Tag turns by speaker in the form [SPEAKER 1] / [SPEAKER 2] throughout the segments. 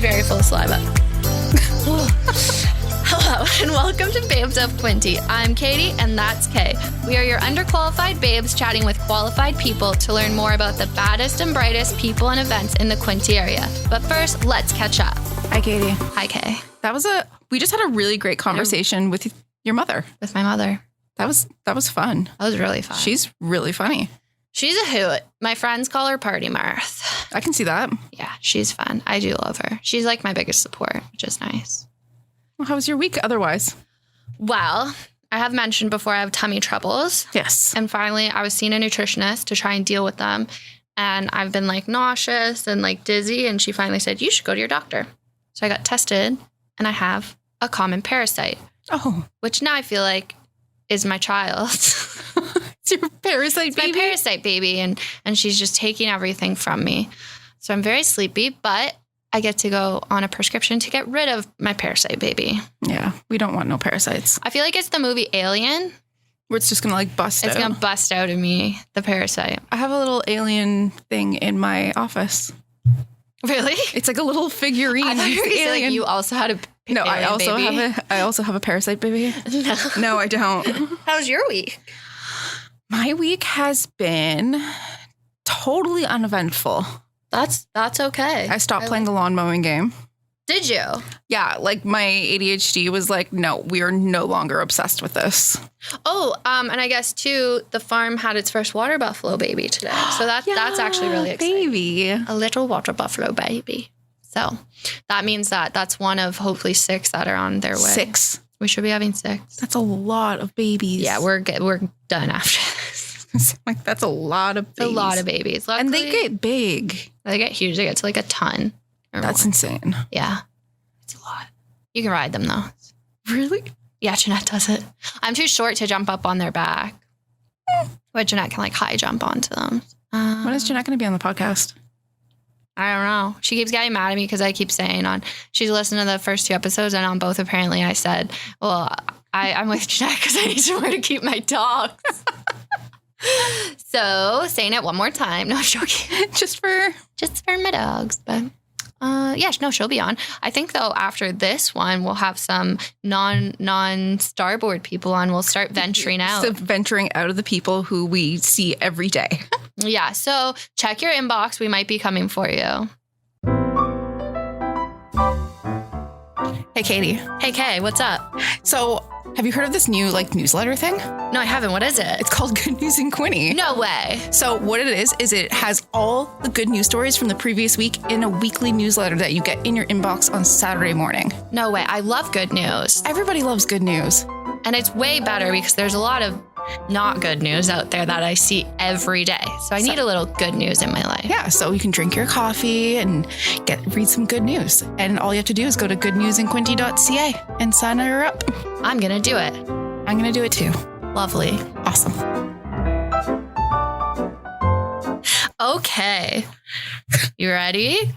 [SPEAKER 1] very full of saliva. Hello and welcome to Babes of Quinte. I'm Katie and that's Kay. We are your underqualified babes chatting with qualified people to learn more about the baddest and brightest people and events in the Quinte area. But first, let's catch up.
[SPEAKER 2] Hi, Katie.
[SPEAKER 1] Hi, Kay.
[SPEAKER 2] We just had a really great conversation with your mother.
[SPEAKER 1] With my mother.
[SPEAKER 2] That was fun.
[SPEAKER 1] That was really fun.
[SPEAKER 2] She's really funny.
[SPEAKER 1] She's a hoot. My friends call her Party Marth.
[SPEAKER 2] I can see that.
[SPEAKER 1] Yeah, she's fun. I do love her. She's like my biggest support, which is nice.
[SPEAKER 2] Well, how was your week otherwise?
[SPEAKER 1] Well, I have mentioned before I have tummy troubles.
[SPEAKER 2] Yes.
[SPEAKER 1] And finally, I was seeing a nutritionist to try and deal with them. And I've been like nauseous and like dizzy. And she finally said, you should go to your doctor. So I got tested and I have a common parasite.
[SPEAKER 2] Oh.
[SPEAKER 1] Which now I feel like is my child.
[SPEAKER 2] It's your parasite baby?
[SPEAKER 1] My parasite baby. And she's just taking everything from me. So I'm very sleepy, but I get to go on a prescription to get rid of my parasite baby.
[SPEAKER 2] Yeah, we don't want no parasites.
[SPEAKER 1] I feel like it's the movie Alien.
[SPEAKER 2] Where it's just going to like bust out.
[SPEAKER 1] It's going to bust out of me, the parasite.
[SPEAKER 2] I have a little alien thing in my office.
[SPEAKER 1] Really?
[SPEAKER 2] It's like a little figurine.
[SPEAKER 1] I thought you were gonna say, like, you also had a
[SPEAKER 2] No,
[SPEAKER 1] I
[SPEAKER 2] also have a parasite baby.
[SPEAKER 1] No.
[SPEAKER 2] No, I don't.
[SPEAKER 1] How's your week?
[SPEAKER 2] My week has been totally uneventful.
[SPEAKER 1] That's okay.
[SPEAKER 2] I stopped playing the lawn mowing game.
[SPEAKER 1] Did you?
[SPEAKER 2] Yeah, like my ADHD was like, no, we are no longer obsessed with this.
[SPEAKER 1] Oh, and I guess too, the farm had its first water buffalo baby today. So that's actually really exciting.
[SPEAKER 2] Baby.
[SPEAKER 1] A little water buffalo baby. So that means that's one of hopefully 6 that are on their way.
[SPEAKER 2] 6.
[SPEAKER 1] We should be having 6.
[SPEAKER 2] That's a lot of babies.
[SPEAKER 1] Yeah, we're done after this.
[SPEAKER 2] Like that's a lot of babies.
[SPEAKER 1] A lot of babies. Luckily,
[SPEAKER 2] and they get big.
[SPEAKER 1] They get huge. They get to like a ton.
[SPEAKER 2] That's insane.
[SPEAKER 1] Yeah. It's a lot. You can ride them though.
[SPEAKER 2] Really?
[SPEAKER 1] Yeah, Jeanette does it. I'm too short to jump up on their back. But Jeanette can like high jump onto them.
[SPEAKER 2] When is Jeanette going to be on the podcast?
[SPEAKER 1] I don't know. She keeps getting mad at me because I keep saying she's listened to the first 2 episodes and on both apparently I said, well, I'm with Jeanette because I need somewhere to keep my dogs. So saying it one more time. No, I'm joking. Just for my dogs. But yeah, no, she'll be on. I think though after this one we'll have some non-Starboard people on. We'll start venturing out.
[SPEAKER 2] So venturing out of the people who we see every day.
[SPEAKER 1] Yeah, so check your inbox. We might be coming for you.
[SPEAKER 2] Hey, Katie.
[SPEAKER 1] Hey, Kay, what's up?
[SPEAKER 2] So have you heard of this new newsletter thing?
[SPEAKER 1] No, I haven't. What is it?
[SPEAKER 2] It's called Good News in Quinte.
[SPEAKER 1] No way.
[SPEAKER 2] So what it is it has all the good news stories from the previous week in a weekly newsletter that you get in your inbox on Saturday morning.
[SPEAKER 1] No way. I love good news.
[SPEAKER 2] Everybody loves good news.
[SPEAKER 1] And it's way better because there's a lot of not good news out there that I see every day. So I need a little good news in my life.
[SPEAKER 2] Yeah, so you can drink your coffee and read some good news. And all you have to do is go to goodnewsinquinte.ca and sign her up.
[SPEAKER 1] I'm going to do it.
[SPEAKER 2] I'm going to do it too.
[SPEAKER 1] Lovely.
[SPEAKER 2] Awesome.
[SPEAKER 1] Okay. You ready?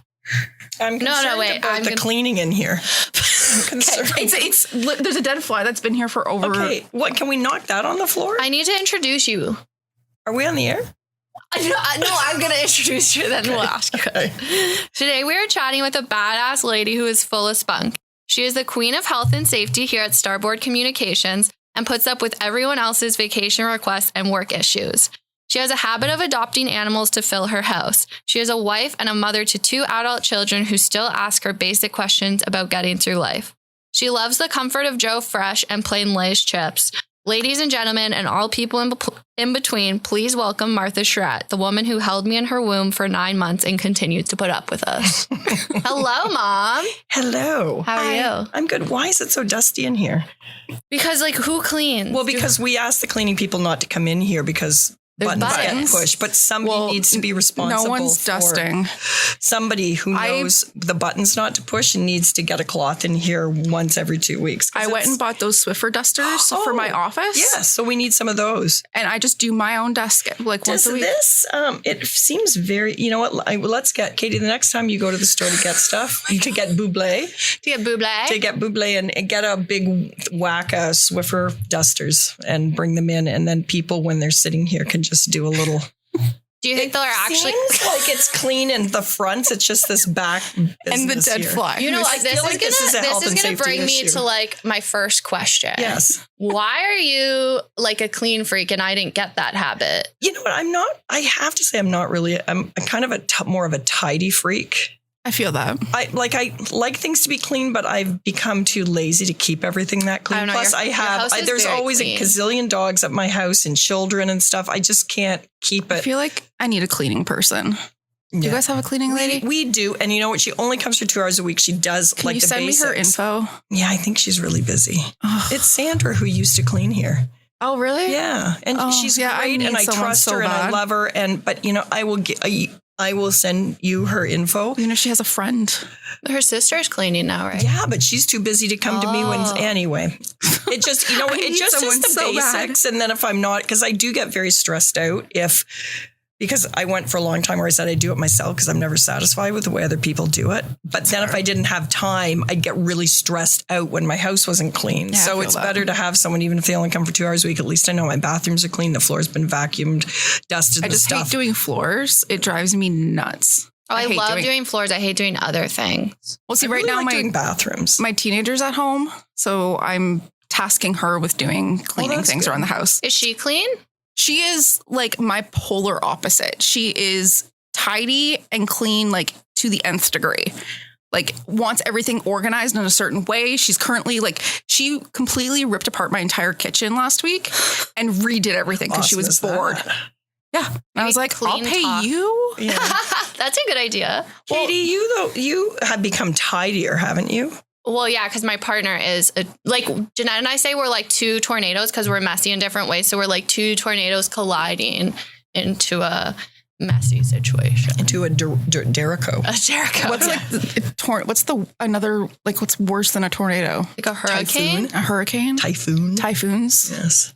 [SPEAKER 3] I'm concerned about the cleaning in here. I'm concerned.
[SPEAKER 2] There's a dead fly that's been here for over...
[SPEAKER 3] Okay, what, can we knock that on the floor?
[SPEAKER 1] I need to introduce you.
[SPEAKER 3] Are we on the air?
[SPEAKER 1] No, I'm going to introduce you, then we'll ask you.
[SPEAKER 3] Okay.
[SPEAKER 1] Today we are chatting with a badass lady who is full of spunk. She is the queen of health and safety here at Starboard Communications and puts up with everyone else's vacation requests and work issues. She has a habit of adopting animals to fill her house. She is a wife and a mother to 2 adult children who still ask her basic questions about getting through life. She loves the comfort of Joe Fresh and plain Lay's chips. Ladies and gentlemen, and all people in between, please welcome Martha Sherratt, the woman who held me in her womb for 9 months and continued to put up with us. Hello, Mom.
[SPEAKER 3] Hello.
[SPEAKER 1] How are you?
[SPEAKER 3] I'm good. Why is it so dusty in here?
[SPEAKER 1] Because, who cleans?
[SPEAKER 3] Well, because we asked the cleaning people not to come in here because buttons get pushed, but somebody needs to be responsible.
[SPEAKER 2] No one's dusting.
[SPEAKER 3] Somebody who knows the buttons not to push and needs to get a cloth in here once every 2 weeks.
[SPEAKER 2] I went and bought those Swiffer dusters for my office.
[SPEAKER 3] Yeah, so we need some of those.
[SPEAKER 2] And I just do my own desk once a week.
[SPEAKER 3] It seems very, you know what, let's get, Katie, the next time you go to the store to get stuff, to get buble. And get a big whack of Swiffer dusters and bring them in. And then people, when they're sitting here, can just do a little
[SPEAKER 1] Do you think they're actually
[SPEAKER 3] seems like it's clean in the front? It's just this back
[SPEAKER 2] and the dead
[SPEAKER 3] here.
[SPEAKER 2] fly.
[SPEAKER 1] You know,
[SPEAKER 3] I
[SPEAKER 1] this
[SPEAKER 3] feel like this is a health and
[SPEAKER 1] gonna
[SPEAKER 3] safety
[SPEAKER 1] bring me
[SPEAKER 3] issue.
[SPEAKER 1] to like my first question.
[SPEAKER 3] Yes.
[SPEAKER 1] Why are you like a clean freak and I didn't get that habit?
[SPEAKER 3] You know what? I have to say I'm not really. I'm kind of more of a tidy freak.
[SPEAKER 2] I feel that.
[SPEAKER 3] I like things to be clean, but I've become too lazy to keep everything that clean.
[SPEAKER 1] I don't know,
[SPEAKER 3] Plus,
[SPEAKER 1] your house is
[SPEAKER 3] there's
[SPEAKER 1] very
[SPEAKER 3] always
[SPEAKER 1] clean.
[SPEAKER 3] a gazillion dogs at my house and children and stuff. I just can't keep
[SPEAKER 2] I
[SPEAKER 3] it.
[SPEAKER 2] feel like I need a cleaning person. Do you guys have a cleaning lady?
[SPEAKER 3] We do, and you know what? She only comes for 2 hours a week. She does
[SPEAKER 2] Can
[SPEAKER 3] like
[SPEAKER 2] you
[SPEAKER 3] the
[SPEAKER 2] send
[SPEAKER 3] basics.
[SPEAKER 2] me her info?
[SPEAKER 3] Yeah, I think she's really busy.
[SPEAKER 2] Oh,
[SPEAKER 3] It's Sandra who used to clean here.
[SPEAKER 2] oh really?
[SPEAKER 3] Yeah, and
[SPEAKER 2] Oh,
[SPEAKER 3] she's
[SPEAKER 2] yeah, I
[SPEAKER 3] great,
[SPEAKER 2] need
[SPEAKER 3] and I
[SPEAKER 2] someone
[SPEAKER 3] trust
[SPEAKER 2] so
[SPEAKER 3] her, and I
[SPEAKER 2] bad.
[SPEAKER 3] love her. But you know, I will send you her info.
[SPEAKER 2] You know, she has a friend.
[SPEAKER 1] Her sister's cleaning now, right?
[SPEAKER 3] Yeah, but she's too busy to come to me anyway. It just, you know,
[SPEAKER 2] I
[SPEAKER 3] it
[SPEAKER 2] need
[SPEAKER 3] just
[SPEAKER 2] someone
[SPEAKER 3] is the
[SPEAKER 2] so bad.
[SPEAKER 3] basics. And then if I'm not, because I do get very stressed out because I went for a long time where I said I do it myself because I'm never satisfied with the way other people do it. But then if I didn't have time, I'd get really stressed out when my house wasn't clean.
[SPEAKER 2] Yeah, I
[SPEAKER 3] so
[SPEAKER 2] feel
[SPEAKER 3] it's
[SPEAKER 2] that.
[SPEAKER 3] better to have someone, even if they only come for 2 hours a week, at least I know my bathrooms are clean. The floor's been vacuumed, dusted,
[SPEAKER 2] I
[SPEAKER 3] the
[SPEAKER 2] just
[SPEAKER 3] stuff.
[SPEAKER 2] hate doing floors. It drives me nuts.
[SPEAKER 1] Oh, I
[SPEAKER 2] hate
[SPEAKER 1] love doing floors. I hate doing other things.
[SPEAKER 2] Well, see,
[SPEAKER 3] I
[SPEAKER 2] right
[SPEAKER 3] really
[SPEAKER 2] now
[SPEAKER 3] like
[SPEAKER 2] my
[SPEAKER 3] doing bathrooms.
[SPEAKER 2] my teenager's at home, so I'm tasking her with doing cleaning
[SPEAKER 3] that's
[SPEAKER 2] things
[SPEAKER 3] good.
[SPEAKER 2] around the house.
[SPEAKER 1] Is she clean?
[SPEAKER 2] She is like my polar opposite. She is tidy and clean, like to the nth degree. Like wants everything organized in a certain way. She's currently she completely ripped apart my entire kitchen last week and redid everything because she
[SPEAKER 3] Awesome
[SPEAKER 2] was
[SPEAKER 3] is that?
[SPEAKER 2] bored. Yeah. And I was like, I'll
[SPEAKER 1] clean
[SPEAKER 2] pay
[SPEAKER 1] top.
[SPEAKER 2] you.
[SPEAKER 3] Yeah.
[SPEAKER 1] That's a good idea.
[SPEAKER 3] Katie, you have become tidier, haven't you?
[SPEAKER 1] Well, yeah, because my partner is like Jeanette and I say we're like two tornadoes because we're messy in different ways. So we're like two tornadoes colliding into a messy situation.
[SPEAKER 3] Into a Jericho.
[SPEAKER 1] A Jericho.
[SPEAKER 2] What's what's worse than a tornado?
[SPEAKER 1] like a hurricane?
[SPEAKER 3] Typhoon?
[SPEAKER 2] A hurricane?
[SPEAKER 3] Typhoon.
[SPEAKER 2] Typhoons?
[SPEAKER 3] Yes.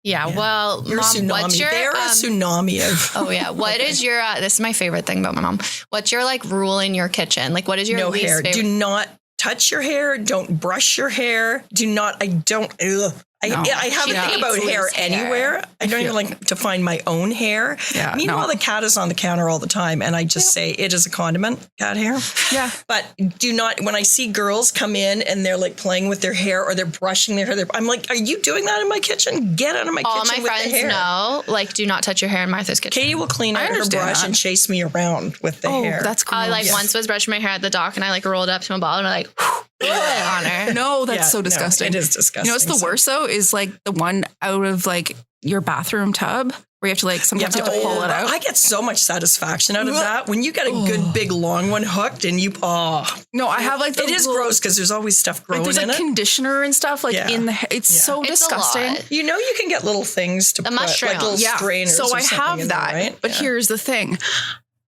[SPEAKER 1] Yeah. Well,
[SPEAKER 3] You're
[SPEAKER 1] Mom,
[SPEAKER 3] a tsunami.
[SPEAKER 1] what's your
[SPEAKER 3] They're a tsunami of
[SPEAKER 1] Oh yeah. What is your this is my favorite thing about my mom. What's your like rule in your kitchen? Like what is your
[SPEAKER 3] no
[SPEAKER 1] least
[SPEAKER 3] hair.
[SPEAKER 1] favorite?
[SPEAKER 3] Do not touch your hair. Don't brush your hair. Do not. I don't. Ugh. I have
[SPEAKER 1] She
[SPEAKER 3] a thing
[SPEAKER 1] hates
[SPEAKER 3] about hair
[SPEAKER 1] loose hair.
[SPEAKER 3] anywhere. I don't even like to find my own hair.
[SPEAKER 2] Yeah,
[SPEAKER 3] Meanwhile,
[SPEAKER 2] no.
[SPEAKER 3] the cat is on the counter all the time, and I just say it is a condiment, cat hair.
[SPEAKER 2] Yeah.
[SPEAKER 3] But do not, when I see girls come in and they're like playing with their hair or they're brushing their hair, I'm like, are you doing that in my kitchen? Get out of my
[SPEAKER 1] All
[SPEAKER 3] kitchen
[SPEAKER 1] my
[SPEAKER 3] with the
[SPEAKER 1] friends
[SPEAKER 3] hair.
[SPEAKER 1] know, like, do not touch your hair in Martha's kitchen.
[SPEAKER 3] Katie will clean
[SPEAKER 2] I
[SPEAKER 3] out her
[SPEAKER 2] understand
[SPEAKER 3] brush
[SPEAKER 2] that.
[SPEAKER 3] and chase me around with the
[SPEAKER 2] Oh,
[SPEAKER 3] hair.
[SPEAKER 2] that's cool.
[SPEAKER 1] I once was brushing my hair at the dock and I like rolled up to my ball and I like put it on her.
[SPEAKER 2] No, that's
[SPEAKER 3] Yeah,
[SPEAKER 2] so
[SPEAKER 3] no,
[SPEAKER 2] disgusting.
[SPEAKER 3] it is disgusting.
[SPEAKER 2] You know what's the
[SPEAKER 3] So-
[SPEAKER 2] worst though is like the one out of like your bathroom tub where you have to like sometimes you have to pull it out.
[SPEAKER 3] I get so much satisfaction out of that when you get a good big long one hooked and you
[SPEAKER 2] No, I have like the
[SPEAKER 3] it is
[SPEAKER 2] little-
[SPEAKER 3] gross because there's always stuff
[SPEAKER 2] Like
[SPEAKER 3] growing
[SPEAKER 2] there's
[SPEAKER 3] in
[SPEAKER 2] like
[SPEAKER 3] it.
[SPEAKER 2] conditioner and stuff like
[SPEAKER 3] Yeah.
[SPEAKER 2] in the hair. It's so
[SPEAKER 1] It's a
[SPEAKER 2] disgusting.
[SPEAKER 1] lot.
[SPEAKER 3] You know, you can get little things to
[SPEAKER 1] The
[SPEAKER 3] put, like
[SPEAKER 1] mushrooms.
[SPEAKER 3] little
[SPEAKER 2] Yeah.
[SPEAKER 3] strainers.
[SPEAKER 2] So
[SPEAKER 3] or
[SPEAKER 2] I
[SPEAKER 3] something
[SPEAKER 2] have
[SPEAKER 3] in there,
[SPEAKER 2] that.
[SPEAKER 3] right?
[SPEAKER 2] But
[SPEAKER 3] Yeah.
[SPEAKER 2] here's the thing.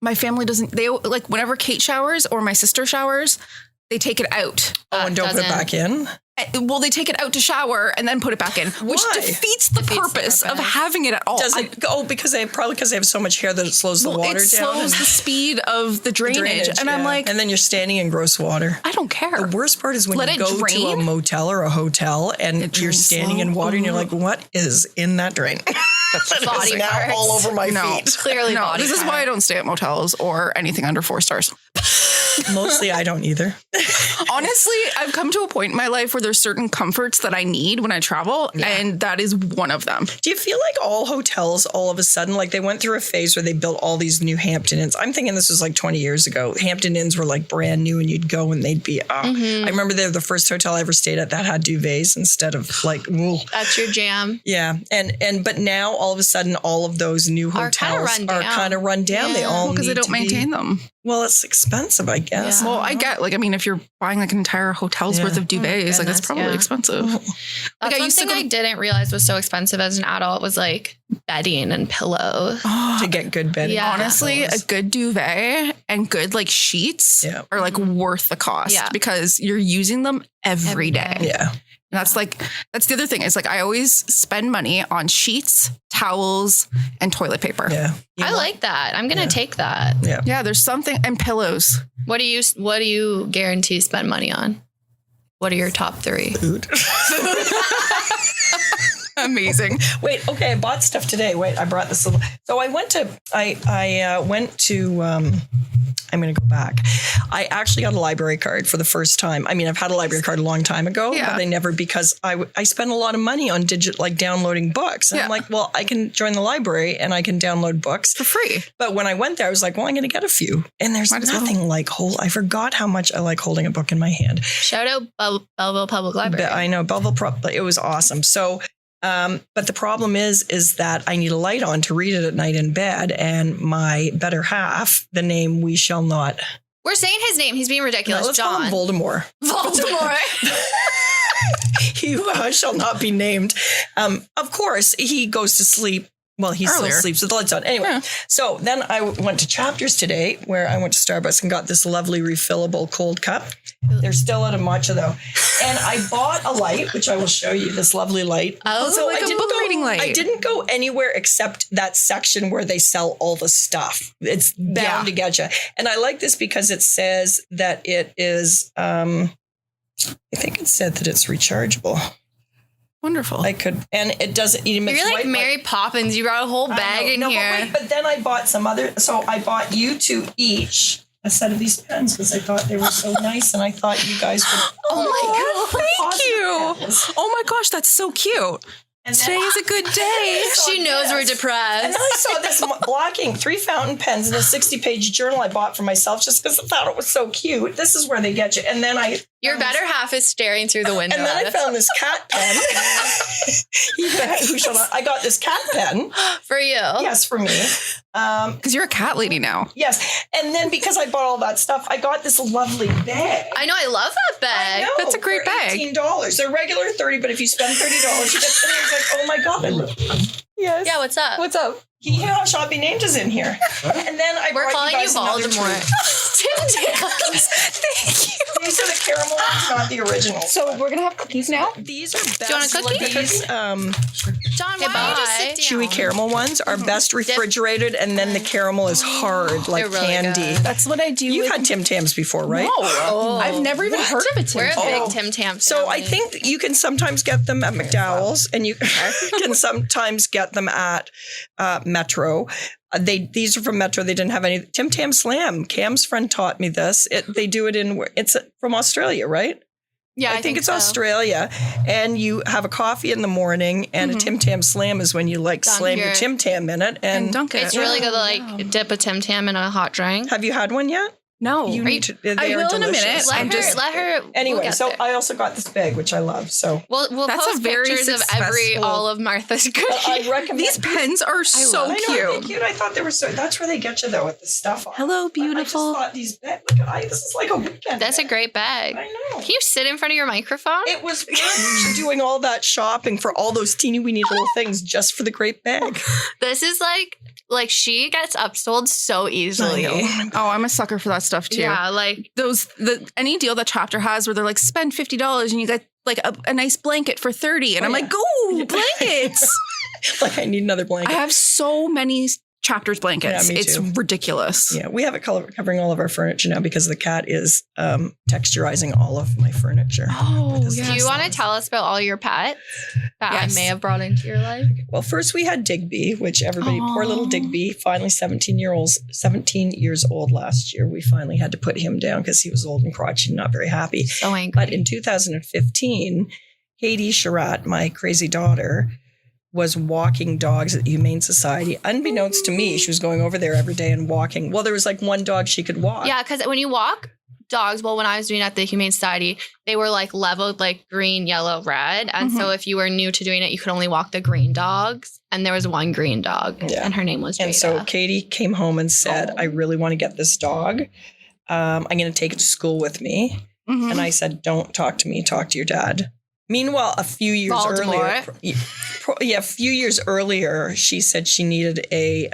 [SPEAKER 2] My family doesn't, they like whenever Kate showers or my sister showers, they take it out.
[SPEAKER 3] and don't put it
[SPEAKER 1] doesn't-
[SPEAKER 3] back in.
[SPEAKER 2] Well, they take it out to shower and then put it back in, which
[SPEAKER 3] Why?
[SPEAKER 2] defeats the purpose of having it at all.
[SPEAKER 3] Does it go because they have so much hair that it slows the water
[SPEAKER 2] it
[SPEAKER 3] down?
[SPEAKER 2] slows the speed of the drainage. And I'm
[SPEAKER 3] yeah.
[SPEAKER 2] like,
[SPEAKER 3] and then you're standing in gross water.
[SPEAKER 2] I don't care.
[SPEAKER 3] The worst part is when
[SPEAKER 2] Let
[SPEAKER 3] you
[SPEAKER 2] it
[SPEAKER 3] go to a
[SPEAKER 2] drain.
[SPEAKER 3] motel or a hotel and you're
[SPEAKER 2] drains
[SPEAKER 3] standing
[SPEAKER 2] slow.
[SPEAKER 3] in water and you're like, what is in that drain? That
[SPEAKER 1] Body
[SPEAKER 3] is now
[SPEAKER 1] parts.
[SPEAKER 3] all over my
[SPEAKER 2] No.
[SPEAKER 3] feet.
[SPEAKER 1] Clearly
[SPEAKER 2] No,
[SPEAKER 1] body
[SPEAKER 2] this is
[SPEAKER 1] part.
[SPEAKER 2] why I don't stay at motels or anything under 4 stars.
[SPEAKER 3] Mostly I don't either.
[SPEAKER 2] Honestly, I've come to a point in my life where there's certain comforts that I need when I travel, and that is one of them.
[SPEAKER 3] Do you feel like all hotels all of a sudden, like they went through a phase where they built all these new Hampton Inns? I'm thinking this was like 20 years ago. Hampton Inns were like brand new and you'd go and they'd be, I remember they were the first hotel I ever stayed at that had duvets instead of like, wool.
[SPEAKER 1] That's your jam.
[SPEAKER 3] Yeah. But now all of a sudden, all of those new
[SPEAKER 1] Are kinda
[SPEAKER 3] hotels
[SPEAKER 1] run
[SPEAKER 3] are
[SPEAKER 1] down.
[SPEAKER 3] kind of run down. They
[SPEAKER 1] Yeah.
[SPEAKER 3] all
[SPEAKER 2] Because they
[SPEAKER 3] need
[SPEAKER 2] don't
[SPEAKER 3] to be-
[SPEAKER 2] maintain them.
[SPEAKER 3] Well, it's expensive, I guess.
[SPEAKER 1] Yeah.
[SPEAKER 2] Well, I get, like, I mean, if you're buying like an entire hotel's
[SPEAKER 3] Yeah.
[SPEAKER 2] worth of duvets, like,
[SPEAKER 1] goodness,
[SPEAKER 2] it's probably
[SPEAKER 1] yeah.
[SPEAKER 2] expensive.
[SPEAKER 1] That's
[SPEAKER 2] I
[SPEAKER 1] one
[SPEAKER 2] used to
[SPEAKER 1] thing I didn't realize was so expensive as an adult was like bedding and pillows.
[SPEAKER 3] To get good bedding.
[SPEAKER 1] Yeah.
[SPEAKER 2] Honestly, a good duvet and good like sheets
[SPEAKER 3] Yeah.
[SPEAKER 2] are like worth the cost
[SPEAKER 1] Yeah.
[SPEAKER 2] because you're using them every day.
[SPEAKER 3] Yeah.
[SPEAKER 2] And that's the other thing is like I always spend money on sheets, towels, and toilet paper.
[SPEAKER 3] Yeah.
[SPEAKER 1] I like that. I'm gonna take that.
[SPEAKER 3] Yeah.
[SPEAKER 2] Yeah, there's something and pillows.
[SPEAKER 1] What do you guarantee spend money on? What are your top 3?
[SPEAKER 3] Food.
[SPEAKER 2] Amazing.
[SPEAKER 3] Wait, okay, I bought stuff today. Wait, I brought this. So I went to, I'm going to go back. I actually got a library card for the first time. I mean, I've had a library card a long time ago, but I never, because I spend a lot of money on like downloading books. And I'm like, well, I can join the library and I can download books
[SPEAKER 2] For free.
[SPEAKER 3] But when I went there, I was like, well, I'm going to get a few. And there's nothing like I forgot how much I like holding a book in my hand.
[SPEAKER 1] Shout out Belleville Public Library.
[SPEAKER 3] I know, Belleville, it was awesome. So, but the problem is that I need a light on to read it at night in bed. And my better half, the name we shall not.
[SPEAKER 1] We're saying his name. He's being ridiculous.
[SPEAKER 3] No, let's call him Voldemort. He shall not be named. Of course, he goes to sleep. Well, he still sleeps with the lights on. Anyway, so then I went to Chapters today, where I went to Starbucks and got this lovely refillable cold cup. They're still out of matcha, though. And I bought a light, which I will show you, this lovely light.
[SPEAKER 2] Oh, so like a book reading light.
[SPEAKER 3] I didn't go anywhere except that section where they sell all the stuff. It's bound to get you. And I like this because it says that it is, I think it said that it's rechargeable.
[SPEAKER 2] Wonderful.
[SPEAKER 3] And it doesn't. You're
[SPEAKER 1] like Mary Poppins. You brought a whole bag in here.
[SPEAKER 3] But then I bought some other. So I bought you two each a set of these pens because I thought they were so nice, and I thought you guys would.
[SPEAKER 2] Oh my God! Thank you. Pens. Oh my gosh, that's so cute. And today is a good day.
[SPEAKER 1] She knows we're depressed.
[SPEAKER 3] And then I saw this blocking 3 fountain pens and a 60-page journal I bought for myself just because I thought it was so cute. This is where they get you. And then
[SPEAKER 1] your better half is staring through the window.
[SPEAKER 3] And then I found this cat pen. I got this cat pen.
[SPEAKER 1] For you.
[SPEAKER 3] Yes, for me.
[SPEAKER 2] Because you're a cat lady now.
[SPEAKER 3] Yes. And then because I bought all that stuff, I got this lovely bag.
[SPEAKER 1] I know. I love that bag.
[SPEAKER 2] That's a great bag.
[SPEAKER 3] $18. They're regular $30, but if you spend $30, you get something. It's like, oh my God. Yes.
[SPEAKER 1] Yeah, what's up?
[SPEAKER 3] What's up? He shall be named is in here. And then
[SPEAKER 1] we're calling you Voldemort.
[SPEAKER 3] Thank you. These are the caramel ones, not the original.
[SPEAKER 2] So we're gonna have cookies now.
[SPEAKER 3] These are best.
[SPEAKER 1] Do you want a cookie?
[SPEAKER 3] These
[SPEAKER 1] John, why don't you just sit down?
[SPEAKER 3] Chewy caramel ones are best refrigerated, and then the caramel is hard like
[SPEAKER 1] really
[SPEAKER 3] candy.
[SPEAKER 1] Good.
[SPEAKER 2] That's what I do.
[SPEAKER 3] You've had Tim Tams before, right?
[SPEAKER 2] No, I've never even heard of a Tim Tam.
[SPEAKER 1] We're a big Tim Tam.
[SPEAKER 3] So I think you can sometimes get them at McDowell's, and you can sometimes get them at Metro. These are from Metro. They didn't have any Tim Tam Slam. Cam's friend taught me this. They do it it's from Australia, right?
[SPEAKER 1] Yeah,
[SPEAKER 3] I think it's so. Australia. And you have a coffee in the morning, and a Tim Tam Slam is when you slam your Tim Tam in it and
[SPEAKER 2] dunk it.
[SPEAKER 1] It's really good to dip a Tim Tam in a hot drink.
[SPEAKER 3] Have you had one yet?
[SPEAKER 2] No,
[SPEAKER 3] you need to.
[SPEAKER 2] I will in a minute.
[SPEAKER 1] Let her.
[SPEAKER 3] Anyway, so I also got this bag, which I love. So
[SPEAKER 1] we'll post pictures of all of Martha's cookies.
[SPEAKER 3] I recommend
[SPEAKER 2] these pens are so cute.
[SPEAKER 3] They're cute. I thought they were so. That's where they get you though with the stuff on.
[SPEAKER 2] Hello, beautiful.
[SPEAKER 3] I just thought look at this is like a weekend.
[SPEAKER 1] That's
[SPEAKER 3] bag.
[SPEAKER 1] a great bag.
[SPEAKER 3] I know.
[SPEAKER 1] Can you sit in front of your microphone?
[SPEAKER 3] It was fun doing all that shopping for all those teeny weeny little things just for the great bag.
[SPEAKER 1] This is like she gets upsold so easily.
[SPEAKER 2] Oh, I'm a sucker for that stuff too.
[SPEAKER 1] Yeah, like
[SPEAKER 2] any deal that Chapter has where they're like spend $50 and you get like a nice blanket for $30, and I'm like, go blankets.
[SPEAKER 3] Like I need another blanket.
[SPEAKER 2] I have so many Chapters blankets.
[SPEAKER 3] Yeah, me
[SPEAKER 2] it's
[SPEAKER 3] too.
[SPEAKER 2] Ridiculous.
[SPEAKER 3] Yeah, we have it covering all of our furniture now because the cat is texturizing all of my furniture.
[SPEAKER 2] Oh, yeah.
[SPEAKER 1] Do you want to tell us about all your pets that I may have brought into your life?
[SPEAKER 3] Well, first we had Digby, which everybody, poor little Digby, finally 17 years old last year. We finally had to put him down because he was old and crotchety and not very happy.
[SPEAKER 1] So angry.
[SPEAKER 3] But in 2015, Martha Sherratt, my crazy daughter, was walking dogs at the Humane Society. Unbeknownst to me, she was going over there every day and walking. Well, there was like one dog she could walk.
[SPEAKER 1] Yeah, because when you walk dogs, when I was doing it at the Humane Society, they were like leveled like green, yellow, red. And so if you were new to doing it, you could only walk the green dogs. And there was one green dog, and her name was Jada.
[SPEAKER 3] And so Katie came home and said, I really want to get this dog. I'm going to take it to school with me. And I said, don't talk to me, talk to your dad. Meanwhile, a few years earlier, she said she needed a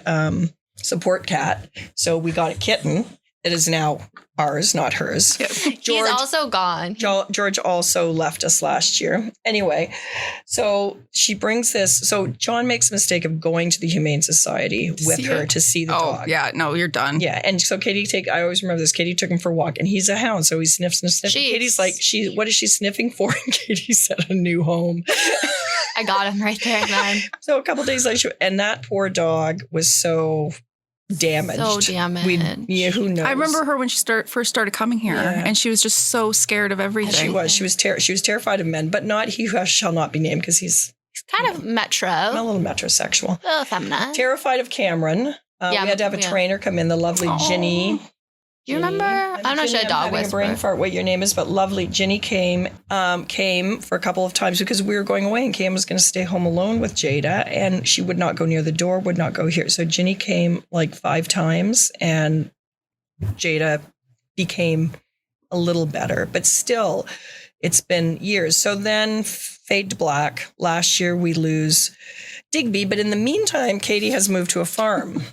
[SPEAKER 3] support cat. So we got a kitten. it is now ours, not hers.
[SPEAKER 1] He's also gone.
[SPEAKER 3] George also left us last year. Anyway, so she brings this. So John makes a mistake of going to the Humane Society with her to see the dog.
[SPEAKER 2] Oh, yeah. No, you're done.
[SPEAKER 3] Yeah. And so I always remember this. Katie took him for a walk and he's a hound. So he sniffs. Katie's like, what is she sniffing for? And Katie said a new home.
[SPEAKER 1] I got him right there, man.
[SPEAKER 3] So a couple days later, and that poor dog was so damaged. Who knows?
[SPEAKER 2] I remember her when she first started coming here, and she was just so scared of everything.
[SPEAKER 3] She was terrified of men, but not he who shall not be named because he's
[SPEAKER 1] kind of metro.
[SPEAKER 3] A little metrosexual.
[SPEAKER 1] A little feminine.
[SPEAKER 3] Terrified of Cameron. We had to have a trainer come in, the lovely Ginny.
[SPEAKER 1] Do you remember? I'm not sure a dog was.
[SPEAKER 3] A brain fart what your name is, but lovely Ginny came for a couple of times because we were going away and Cam was going to stay home alone with Jada and she would not go near the door, would not go here. So Ginny came like 5 times and Jada became a little better, but still it's been years. So then fade to black. Last year we lose Digby, but in the meantime, Katie has moved to a farm.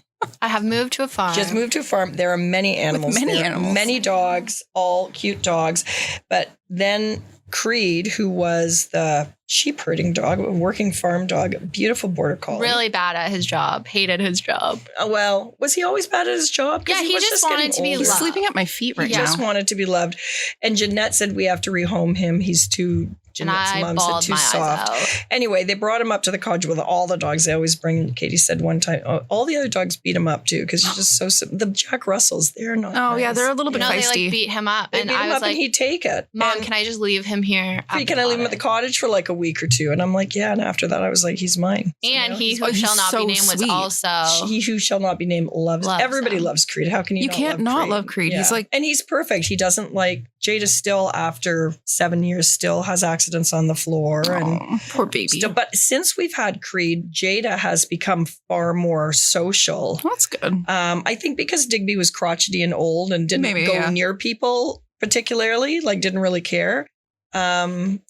[SPEAKER 1] I have moved to a farm.
[SPEAKER 3] Just moved to a farm. There are many animals. Many dogs, all cute dogs. But then Creed, who was the sheep herding dog, a working farm dog, beautiful border collie.
[SPEAKER 1] Really bad at his job. Hated his job.
[SPEAKER 3] Well, was he always bad at his job?
[SPEAKER 1] Yeah, he just wanted to be loved.
[SPEAKER 2] He's sleeping at my feet right now.
[SPEAKER 3] He just wanted to be loved. And Jeanette said we have to rehome him. He's too... Jeanette's mom said too soft. Anyway, they brought him up to the cottage with all the dogs. They always bring, Katie said one time, all the other dogs beat him up too because he's just so, the Jack Russells, they're not nice.
[SPEAKER 2] Yeah, they're a little bit feisty.
[SPEAKER 1] They beat him up.
[SPEAKER 3] They beat him up and he'd take it.
[SPEAKER 1] Mom, can I just leave him here?
[SPEAKER 3] Can I leave him at the cottage for like a week or two? And I'm like, yeah. And after that, I was like, he's mine.
[SPEAKER 1] And he who shall not be named was also.
[SPEAKER 3] He who shall not be named loves everybody him. Loves Creed. How can you
[SPEAKER 2] can't not love Creed?
[SPEAKER 3] Yeah.
[SPEAKER 2] He's like,
[SPEAKER 3] and he's perfect. He doesn't like, Jada still after 7 years still has accidents on the floor. And
[SPEAKER 2] poor baby.
[SPEAKER 3] But since we've had Creed, Jada has become far more social.
[SPEAKER 2] That's good.
[SPEAKER 3] I think because Digby was crotchety and old and didn't go near people particularly, like didn't really care. Jada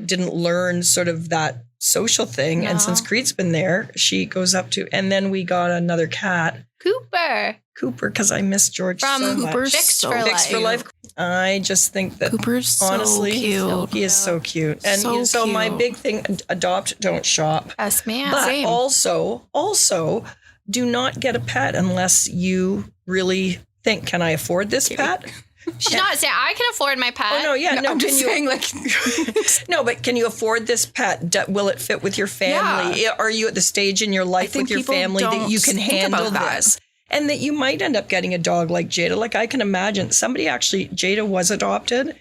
[SPEAKER 3] didn't learn sort of that social thing. No. And since Creed's been there, she goes up to, and then we got another cat. Cooper, because I miss George
[SPEAKER 1] from
[SPEAKER 3] so
[SPEAKER 1] Cooper's
[SPEAKER 3] much. Fixed for life. I just think that
[SPEAKER 2] Cooper's
[SPEAKER 3] honestly,
[SPEAKER 2] so cute.
[SPEAKER 3] He is so cute. And so my big thing, adopt, don't shop.
[SPEAKER 1] Yes, ma'am.
[SPEAKER 3] But
[SPEAKER 1] Same.
[SPEAKER 3] also do not get a pet unless you really think, can I afford this pet?
[SPEAKER 1] She's not saying I can afford my pet.
[SPEAKER 3] Oh, no, yeah. No,
[SPEAKER 2] I'm just saying like...
[SPEAKER 3] No, but can you afford this pet? Will it fit with your family? Yeah. Are you at the stage in your life with your family that you can handle this? And that you might end up getting a dog like Jada. Like I can imagine Jada was adopted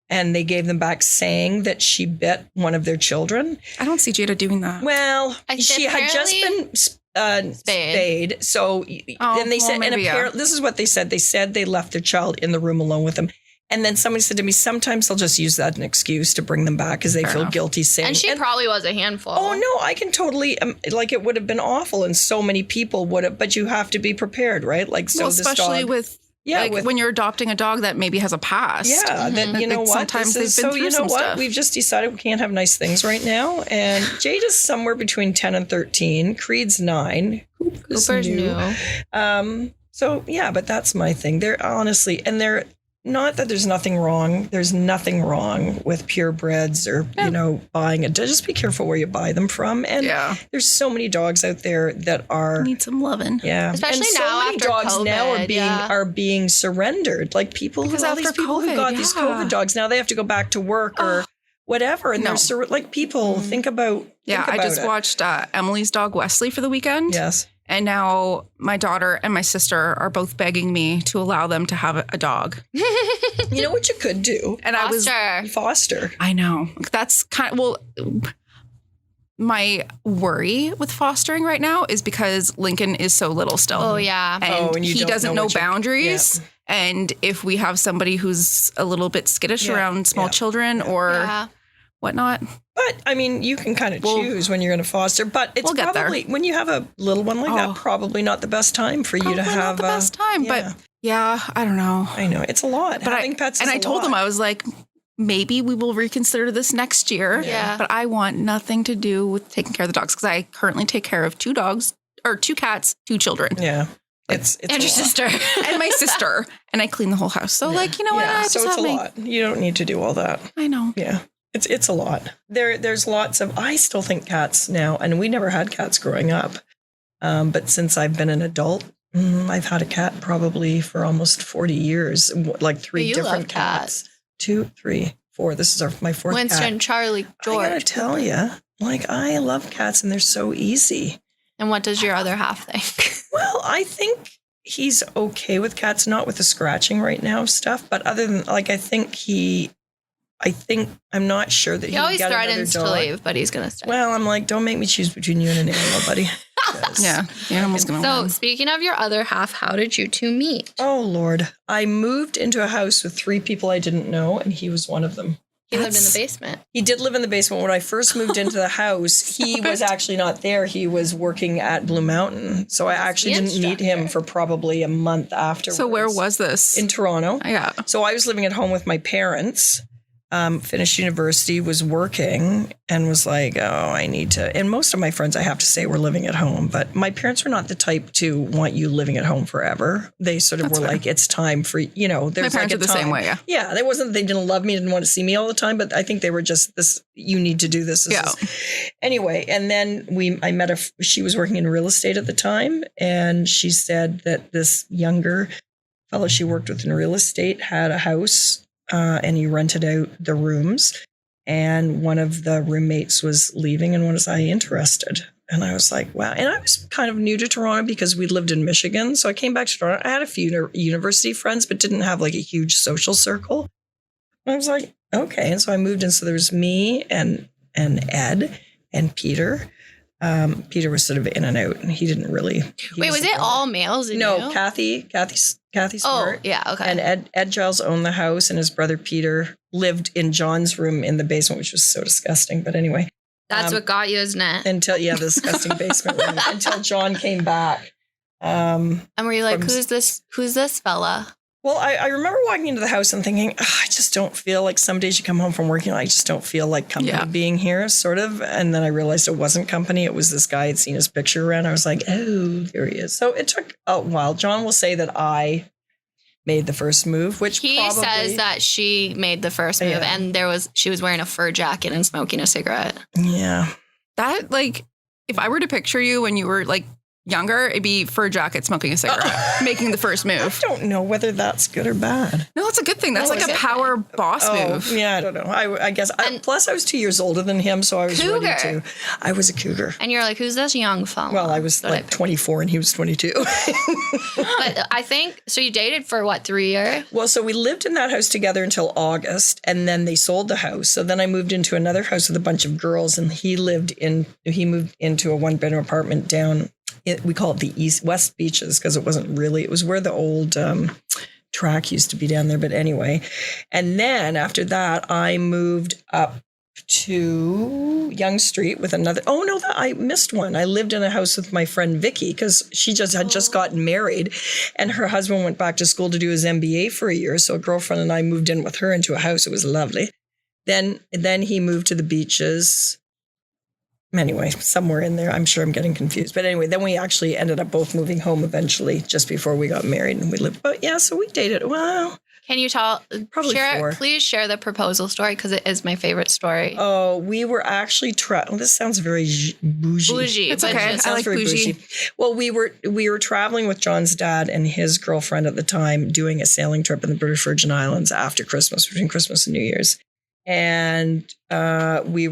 [SPEAKER 3] and they gave them back saying that she bit one of their children.
[SPEAKER 2] I don't see Jada doing that.
[SPEAKER 3] Well, she had just been spayed. So, and they said, apparently, this is what they said. They said they left their child in the room alone with them. And then somebody said to me, sometimes they'll just use that as an excuse to bring them back because they feel guilty saying.
[SPEAKER 1] And she probably was a handful.
[SPEAKER 3] Oh, no, I can totally, it would have been awful and so many people would have, but you have to be prepared, right? Like, so this
[SPEAKER 2] especially
[SPEAKER 3] dog,
[SPEAKER 2] with, when you're adopting a dog that maybe has a past.
[SPEAKER 3] Yeah, then you know what?
[SPEAKER 2] Sometimes they've been through some stuff.
[SPEAKER 3] We've just decided we can't have nice things right now. And Jada's somewhere between 10 and 13. Creed's 9. Cooper's new. So, yeah, but that's my thing. They're honestly, and they're, not that there's nothing wrong. There's nothing wrong with purebreds or, buying it. Just be careful where you buy them from. And there's so many dogs out there that
[SPEAKER 2] need some loving.
[SPEAKER 3] Yeah.
[SPEAKER 1] Especially
[SPEAKER 3] and so
[SPEAKER 1] now
[SPEAKER 3] many
[SPEAKER 1] after
[SPEAKER 3] dogs
[SPEAKER 1] COVID,
[SPEAKER 3] now are being surrendered. Like people who got these COVID dogs, now they have to go back to work or whatever. And they're like people think about
[SPEAKER 2] I just watched Emily's dog Wesley for the weekend.
[SPEAKER 3] Yes.
[SPEAKER 2] And now my daughter and my sister are both begging me to allow them to have a dog.
[SPEAKER 3] You know what you could do?
[SPEAKER 1] And
[SPEAKER 3] Foster.
[SPEAKER 2] I know. That's kind of, my worry with fostering right now is because Lincoln is so little still.
[SPEAKER 1] Oh, yeah.
[SPEAKER 2] And he doesn't know boundaries. Yeah. And if we have somebody who's a little bit skittish around small children or whatnot.
[SPEAKER 3] But, I mean, you can kind of choose when you're going to foster. But it's probably, when you have a little one like that, probably not the best time for you to have.
[SPEAKER 2] Not the best time, but I don't know.
[SPEAKER 3] I know. It's a lot.
[SPEAKER 2] But
[SPEAKER 3] having pets is
[SPEAKER 2] and I told them, I was like, maybe we will reconsider this next year.
[SPEAKER 1] Yeah.
[SPEAKER 2] But I want nothing to do with taking care of the dogs because I currently take care of 2 dogs or 2 cats, 2 children.
[SPEAKER 3] Yeah. It's
[SPEAKER 1] And your
[SPEAKER 3] a lot.
[SPEAKER 1] sister.
[SPEAKER 2] and my sister, and I clean the whole house. So like, you know what?
[SPEAKER 3] Yeah,
[SPEAKER 2] I
[SPEAKER 3] so
[SPEAKER 2] just
[SPEAKER 3] it's a
[SPEAKER 2] have
[SPEAKER 3] lot. You don't need to do all that.
[SPEAKER 2] I know.
[SPEAKER 3] Yeah. It's a lot. There's lots of, I still think cats now, and we never had cats growing up. But since I've been an adult, I've had a cat probably for almost 40 years, like 3
[SPEAKER 1] You
[SPEAKER 3] different
[SPEAKER 1] love
[SPEAKER 3] cats. 2, 3, 4. This is my 4th
[SPEAKER 1] Winston,
[SPEAKER 3] cat.
[SPEAKER 1] Charlie, George.
[SPEAKER 3] I gotta tell you, like, I love cats and they're so easy.
[SPEAKER 1] And what does your other half think?
[SPEAKER 3] Well, I think he's okay with cats, not with the scratching right now stuff, but other than, like, I'm not sure that
[SPEAKER 1] He
[SPEAKER 3] he would
[SPEAKER 1] always
[SPEAKER 3] get
[SPEAKER 1] threatens
[SPEAKER 3] another
[SPEAKER 1] to
[SPEAKER 3] dog.
[SPEAKER 1] leave, but he's going to stay.
[SPEAKER 3] Well, I'm like, don't make me choose between you and an animal, buddy.
[SPEAKER 2] Yeah, the animal's gonna
[SPEAKER 1] So,
[SPEAKER 2] win.
[SPEAKER 1] speaking of your other half, how did you two meet?
[SPEAKER 3] Oh, Lord. I moved into a house with 3 people I didn't know, and he was one of them.
[SPEAKER 1] He lived in the basement.
[SPEAKER 3] He did live in the basement. When I first moved into the house, he was actually not there. He was working at Blue Mountain. So I actually didn't meet him for probably a month afterwards.
[SPEAKER 2] So where was this?
[SPEAKER 3] In Toronto.
[SPEAKER 2] Yeah.
[SPEAKER 3] So I was living at home with my parents, finished university, was working, and was like, oh, I need to. And most of my friends, I have to say, were living at home. But my parents were not the type to want you living at home forever. They sort of were like, it's time for, there's
[SPEAKER 2] My parents
[SPEAKER 3] like a
[SPEAKER 2] are the
[SPEAKER 3] time.
[SPEAKER 2] same way, yeah.
[SPEAKER 3] Yeah, they wasn't, they didn't love me, didn't want to see me all the time, but I think they were just this, you need to do this. Anyway, and then I met she was working in real estate at the time, and she said that this younger fellow she worked with in real estate had a house, and he rented out the rooms, and one of the roommates was leaving, and was I interested? And I was like, wow. And I was kind of new to Toronto because we lived in Michigan. So I came back to Toronto. I had a few university friends, but didn't have like a huge social circle. And I was like, okay. And so I moved in. So there was me and Ed and Peter. Peter was sort of in and out, and he didn't really.
[SPEAKER 1] Wait, was it all males?
[SPEAKER 3] No, Kathy Smart.
[SPEAKER 1] Oh, yeah, okay.
[SPEAKER 3] And Ed Giles owned the house, and his brother Peter lived in John's room in the basement, which was so disgusting. But anyway.
[SPEAKER 1] That's what got you, isn't it?
[SPEAKER 3] The disgusting basement room until John came back.
[SPEAKER 1] And were you like, who's this fella?
[SPEAKER 3] Well, I remember walking into the house and thinking, I just don't feel like some days you come home from work, I just don't feel like company being here, sort of. And then I realized it wasn't company. It was this guy. I'd seen his picture around. I was like, oh, there he is. So it took a while. John will say that I made the first move, which
[SPEAKER 1] he
[SPEAKER 3] probably
[SPEAKER 1] says that she made the first move, and she was wearing a fur jacket and smoking a cigarette.
[SPEAKER 3] Yeah.
[SPEAKER 2] That, like, if I were to picture you when you were like younger, it'd be fur jacket, smoking a cigarette, making the first move.
[SPEAKER 3] I don't know whether that's good or bad.
[SPEAKER 2] No, it's a good thing. That's like a power boss move.
[SPEAKER 3] Yeah, I don't know. I guess. Plus, I was 2 years older than him, so I was ready to. I was a cougar.
[SPEAKER 1] And you're like, who's this young fella?
[SPEAKER 3] Well, I was like 24 and he was 22.
[SPEAKER 1] But I think, so you dated for what, 3 years?
[SPEAKER 3] Well, so we lived in that house together until August, and then they sold the house. So then I moved into another house with a bunch of girls, and he moved into a 1-bedroom apartment down. We call it the West Beaches because it was where the old track used to be down there. But anyway, and then after that, I moved up to Yonge Street with another. Oh no, I missed one. I lived in a house with my friend Vicky because she had just gotten married, and her husband went back to school to do his MBA for a year. So a girlfriend and I moved in with her into a house. It was lovely. Then he moved to the Beaches. Anyway, somewhere in there, I'm sure I'm getting confused. But anyway, then we actually ended up both moving home eventually, just before we got married, and we lived. But yeah, so we dated. Well,
[SPEAKER 1] can you
[SPEAKER 3] probably 4.
[SPEAKER 1] Please share the proposal story because it is my favorite story.
[SPEAKER 3] Oh, we were actually this sounds very bougie.
[SPEAKER 2] It's okay.
[SPEAKER 3] It sounds
[SPEAKER 2] I like
[SPEAKER 3] very bougie. Well, we were traveling with John's dad and his girlfriend at the time, doing a sailing trip in the British Virgin Islands after Christmas, between Christmas and New Year's. And we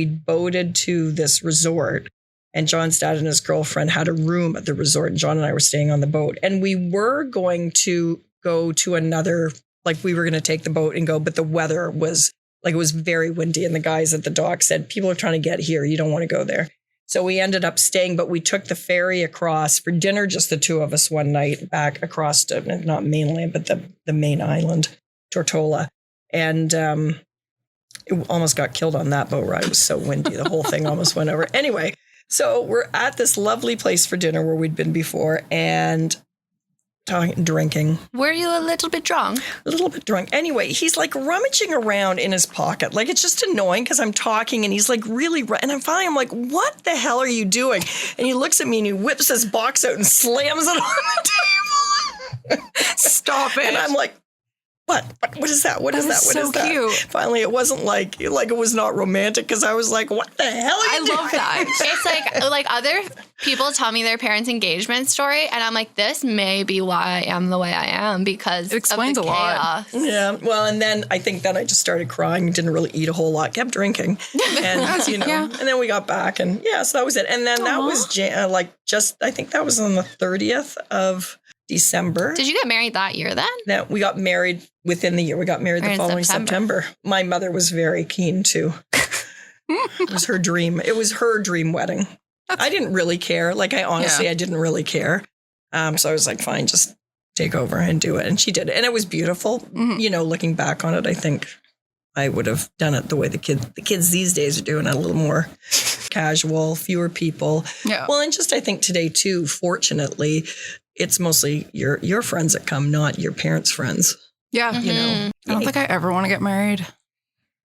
[SPEAKER 3] boated to this resort, and John's dad and his girlfriend had a room at the resort, and John and I were staying on the boat. And we were going to go to another, like we were going to take the boat and go, but the weather was like, it was very windy. And the guys at the dock said, people are trying to get here. You don't want to go there. So we ended up staying, but we took the ferry across for dinner, just the two of us one night, back across to, not mainland, but the main island, Tortola. And it almost got killed on that boat ride. It was so windy. The whole thing almost went over. Anyway, so we're at this lovely place for dinner where we'd been before. And drinking.
[SPEAKER 1] Were you a little bit drunk?
[SPEAKER 3] A little bit drunk. Anyway, he's like rummaging around in his pocket. Like, it's just annoying because I'm talking and he's like really, and I'm like, what the hell are you doing? And he looks at me and he whips his box out and slams it on the table.
[SPEAKER 2] Stop it.
[SPEAKER 3] And I'm like, what is that? What is that? What is that?
[SPEAKER 2] Cute.
[SPEAKER 3] Finally, it wasn't like it was not romantic because I was like, what the hell are you doing?
[SPEAKER 2] I love that.
[SPEAKER 1] It's like other people tell me their parents' engagement story, and I'm like, this may be why I am the way I am because
[SPEAKER 2] it explains
[SPEAKER 1] of the
[SPEAKER 2] a lot.
[SPEAKER 1] chaos.
[SPEAKER 3] Yeah. Well, and then I just started crying, didn't really eat a whole lot, kept drinking. And, and then we got back and so that was it. And then that was I think that was on the 30th of December.
[SPEAKER 1] Did you get married that year then?
[SPEAKER 3] That we got married within the year. We got married the following September. My mother was very keen to. It was her dream. It was her dream wedding. I didn't really care. Like, I didn't really care. So I was like, fine, just take over and do it. And she did it. And it was beautiful. Mm-hmm. Looking back on it, I think I would have done it the way the kids these days are doing it, a little more casual, fewer people. Yeah. Well, and just I think today too, fortunately, it's mostly your friends that come, not your parents' friends.
[SPEAKER 2] Yeah. I don't think I ever want to get married.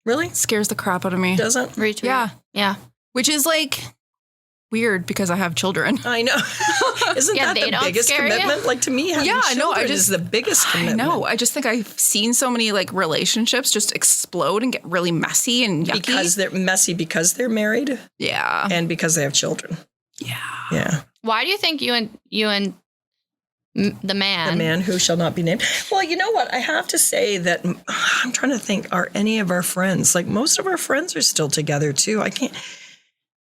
[SPEAKER 3] Really?
[SPEAKER 2] It scares the crap out of me.
[SPEAKER 3] Doesn't?
[SPEAKER 1] Retweet.
[SPEAKER 2] Yeah.
[SPEAKER 1] Yeah.
[SPEAKER 2] Which is like weird because I have children.
[SPEAKER 3] I know. Isn't that the biggest commitment? Like, to me, having children is the biggest commitment.
[SPEAKER 2] I know. I just think I've seen so many like relationships just explode and get really messy and yucky.
[SPEAKER 3] Because they're messy because they're married.
[SPEAKER 2] Yeah.
[SPEAKER 3] And because they have children.
[SPEAKER 2] Yeah.
[SPEAKER 3] Yeah.
[SPEAKER 1] Why do you think you and the man
[SPEAKER 3] who shall not be named? Well, you know what? I have to say that I'm trying to think, are any of our friends, like most of our friends are still together too. I can't.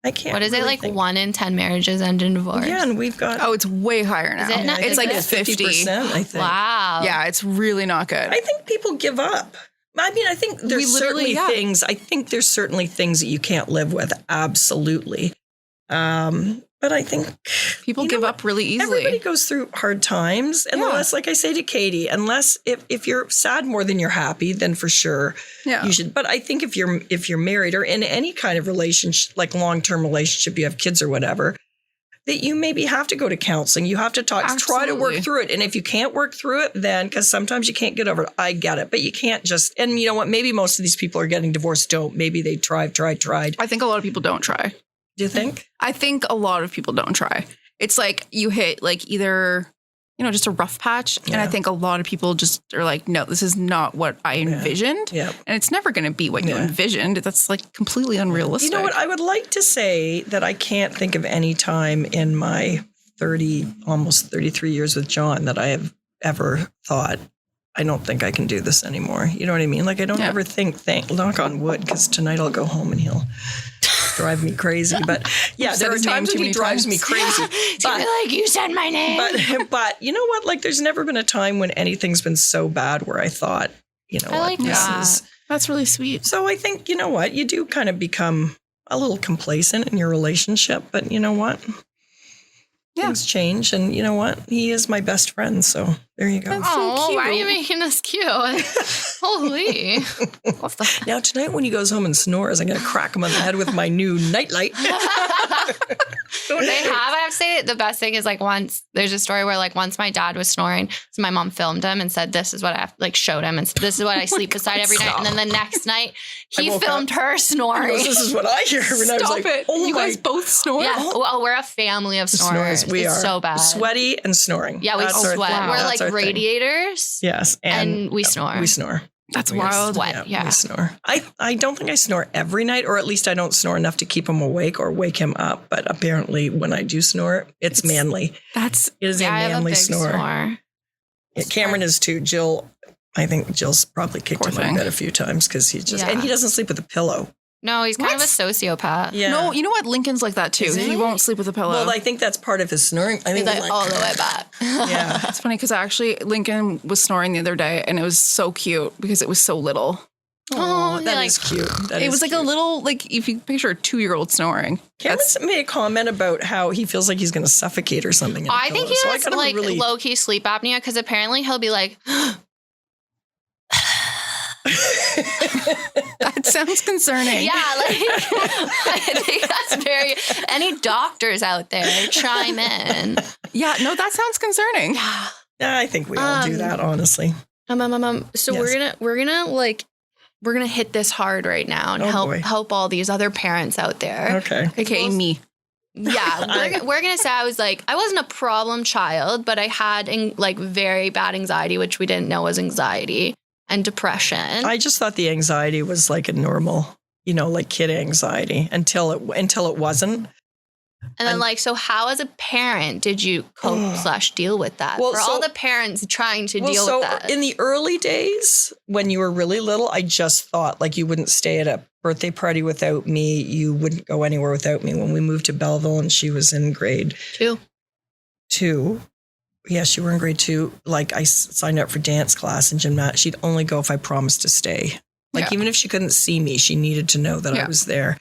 [SPEAKER 1] What is really it like think. 1 in 10 marriages end in divorce?
[SPEAKER 3] Yeah, and we've got.
[SPEAKER 2] Oh, it's way higher now.
[SPEAKER 1] Is it not?
[SPEAKER 2] It's like 50%,
[SPEAKER 3] I think.
[SPEAKER 1] Wow.
[SPEAKER 2] Yeah, it's really not good.
[SPEAKER 3] I think people give up. I mean, I think there's certainly things. I think there's certainly things that you can't live with. Absolutely. But I think
[SPEAKER 2] people give up really easily.
[SPEAKER 3] Everybody goes through hard times. And unless, like I say to Katie, unless if you're sad more than you're happy, then for sure you should. But I think if you're married or in any kind of relationship, like long-term relationship, you have kids or whatever, that you maybe have to go to counseling. You have to talk, try to work through it. And if you can't work through it, then because sometimes you can't get over it. I get it. But you can't just, and you know what? Maybe most of these people are getting divorced don't. Maybe they tried.
[SPEAKER 2] I think a lot of people don't try.
[SPEAKER 3] Do you think?
[SPEAKER 2] I think a lot of people don't try. It's like you hit like either, just a rough patch. Yeah. And I think a lot of people just are like, no, this is not what I envisioned.
[SPEAKER 3] Yeah.
[SPEAKER 2] And it's never going to be what you envisioned. That's like completely unrealistic.
[SPEAKER 3] You know what? I would like to say that I can't think of any time in my almost 33 years with John that I have ever thought, I don't think I can do this anymore. You know what I mean? Like, I don't ever think, knock on wood, because tonight I'll go home and he'll drive me crazy. But there are times when he drives me crazy.
[SPEAKER 1] But like, you said my name.
[SPEAKER 3] But you know what? Like, there's never been a time when anything's been so bad where I thought,
[SPEAKER 2] that's really sweet.
[SPEAKER 3] So I think, you know what? You do kind of become a little complacent in your relationship, but you know what? Things change, and you know what? He is my best friend, so there you go.
[SPEAKER 1] That's so cute. Why are you making us cute? Holy.
[SPEAKER 3] Now, tonight when he goes home and snores, I'm going to crack him on the head with my new nightlight.
[SPEAKER 1] I have to say, the best thing is like there's a story where like once my dad was snoring, so my mom filmed him and said, this is what I showed him, and this is what I sleep beside every night. And then the next night, he filmed her snoring.
[SPEAKER 3] This is what I hear. And I was like,
[SPEAKER 2] you guys both snore?
[SPEAKER 1] Yeah. Well, we're a family of snorers.
[SPEAKER 3] We are
[SPEAKER 1] so bad.
[SPEAKER 3] Sweaty and snoring.
[SPEAKER 1] Yeah, we sweat.
[SPEAKER 3] Wow.
[SPEAKER 1] We're like radiators.
[SPEAKER 3] Yes.
[SPEAKER 1] And we snore.
[SPEAKER 3] We snore.
[SPEAKER 2] That's wild.
[SPEAKER 1] Sweat.
[SPEAKER 3] We snore. I don't think I snore every night, or at least I don't snore enough to keep him awake or wake him up. But apparently when I do snore, it's manly. It is a manly snore. Yeah, Cameron is too. I think Jill's probably kicked him out of bed a few times because he doesn't sleep with a pillow.
[SPEAKER 1] No, he's kind of a sociopath.
[SPEAKER 3] Yeah.
[SPEAKER 2] No, you know what? Lincoln's like that too. He won't sleep with a pillow.
[SPEAKER 3] Well, I think that's part of his snoring. I think
[SPEAKER 1] he's like all the way back.
[SPEAKER 3] Yeah.
[SPEAKER 2] It's funny because actually Lincoln was snoring the other day and it was so cute because it was so little.
[SPEAKER 3] Oh, that is cute.
[SPEAKER 2] It was like a little, like if you picture a 2-year-old snoring.
[SPEAKER 3] Cameron's made a comment about how he feels like he's going to suffocate or something.
[SPEAKER 1] I think he has like low-key sleep apnea because apparently he'll be like...
[SPEAKER 2] That sounds concerning.
[SPEAKER 1] Yeah, like I think that's very. Any doctors out there, chime in.
[SPEAKER 2] Yeah, no, that sounds concerning.
[SPEAKER 1] Yeah,
[SPEAKER 3] I think we all do that, honestly.
[SPEAKER 1] So
[SPEAKER 3] Yes.
[SPEAKER 1] we're gonna hit this hard right now and help all these other parents out there.
[SPEAKER 3] Okay.
[SPEAKER 2] AKA me.
[SPEAKER 1] Yeah, we're gonna say I was like, I wasn't a problem child, but I had very bad anxiety, which we didn't know was anxiety, and depression.
[SPEAKER 3] I just thought the anxiety was like a normal, like kid anxiety until it wasn't.
[SPEAKER 1] And then so how as a parent did you cope/deal with that?
[SPEAKER 3] Well,
[SPEAKER 1] for all the parents trying to deal with that.
[SPEAKER 3] In the early days, when you were really little, I just thought like you wouldn't stay at a birthday party without me. You wouldn't go anywhere without me. When we moved to Belleville and she was in grade 2. Yes, you were in grade 2. Like I signed up for dance class and gymnastics. She'd only go if I promised to stay. Like even if she couldn't see me, she needed to know that I was there.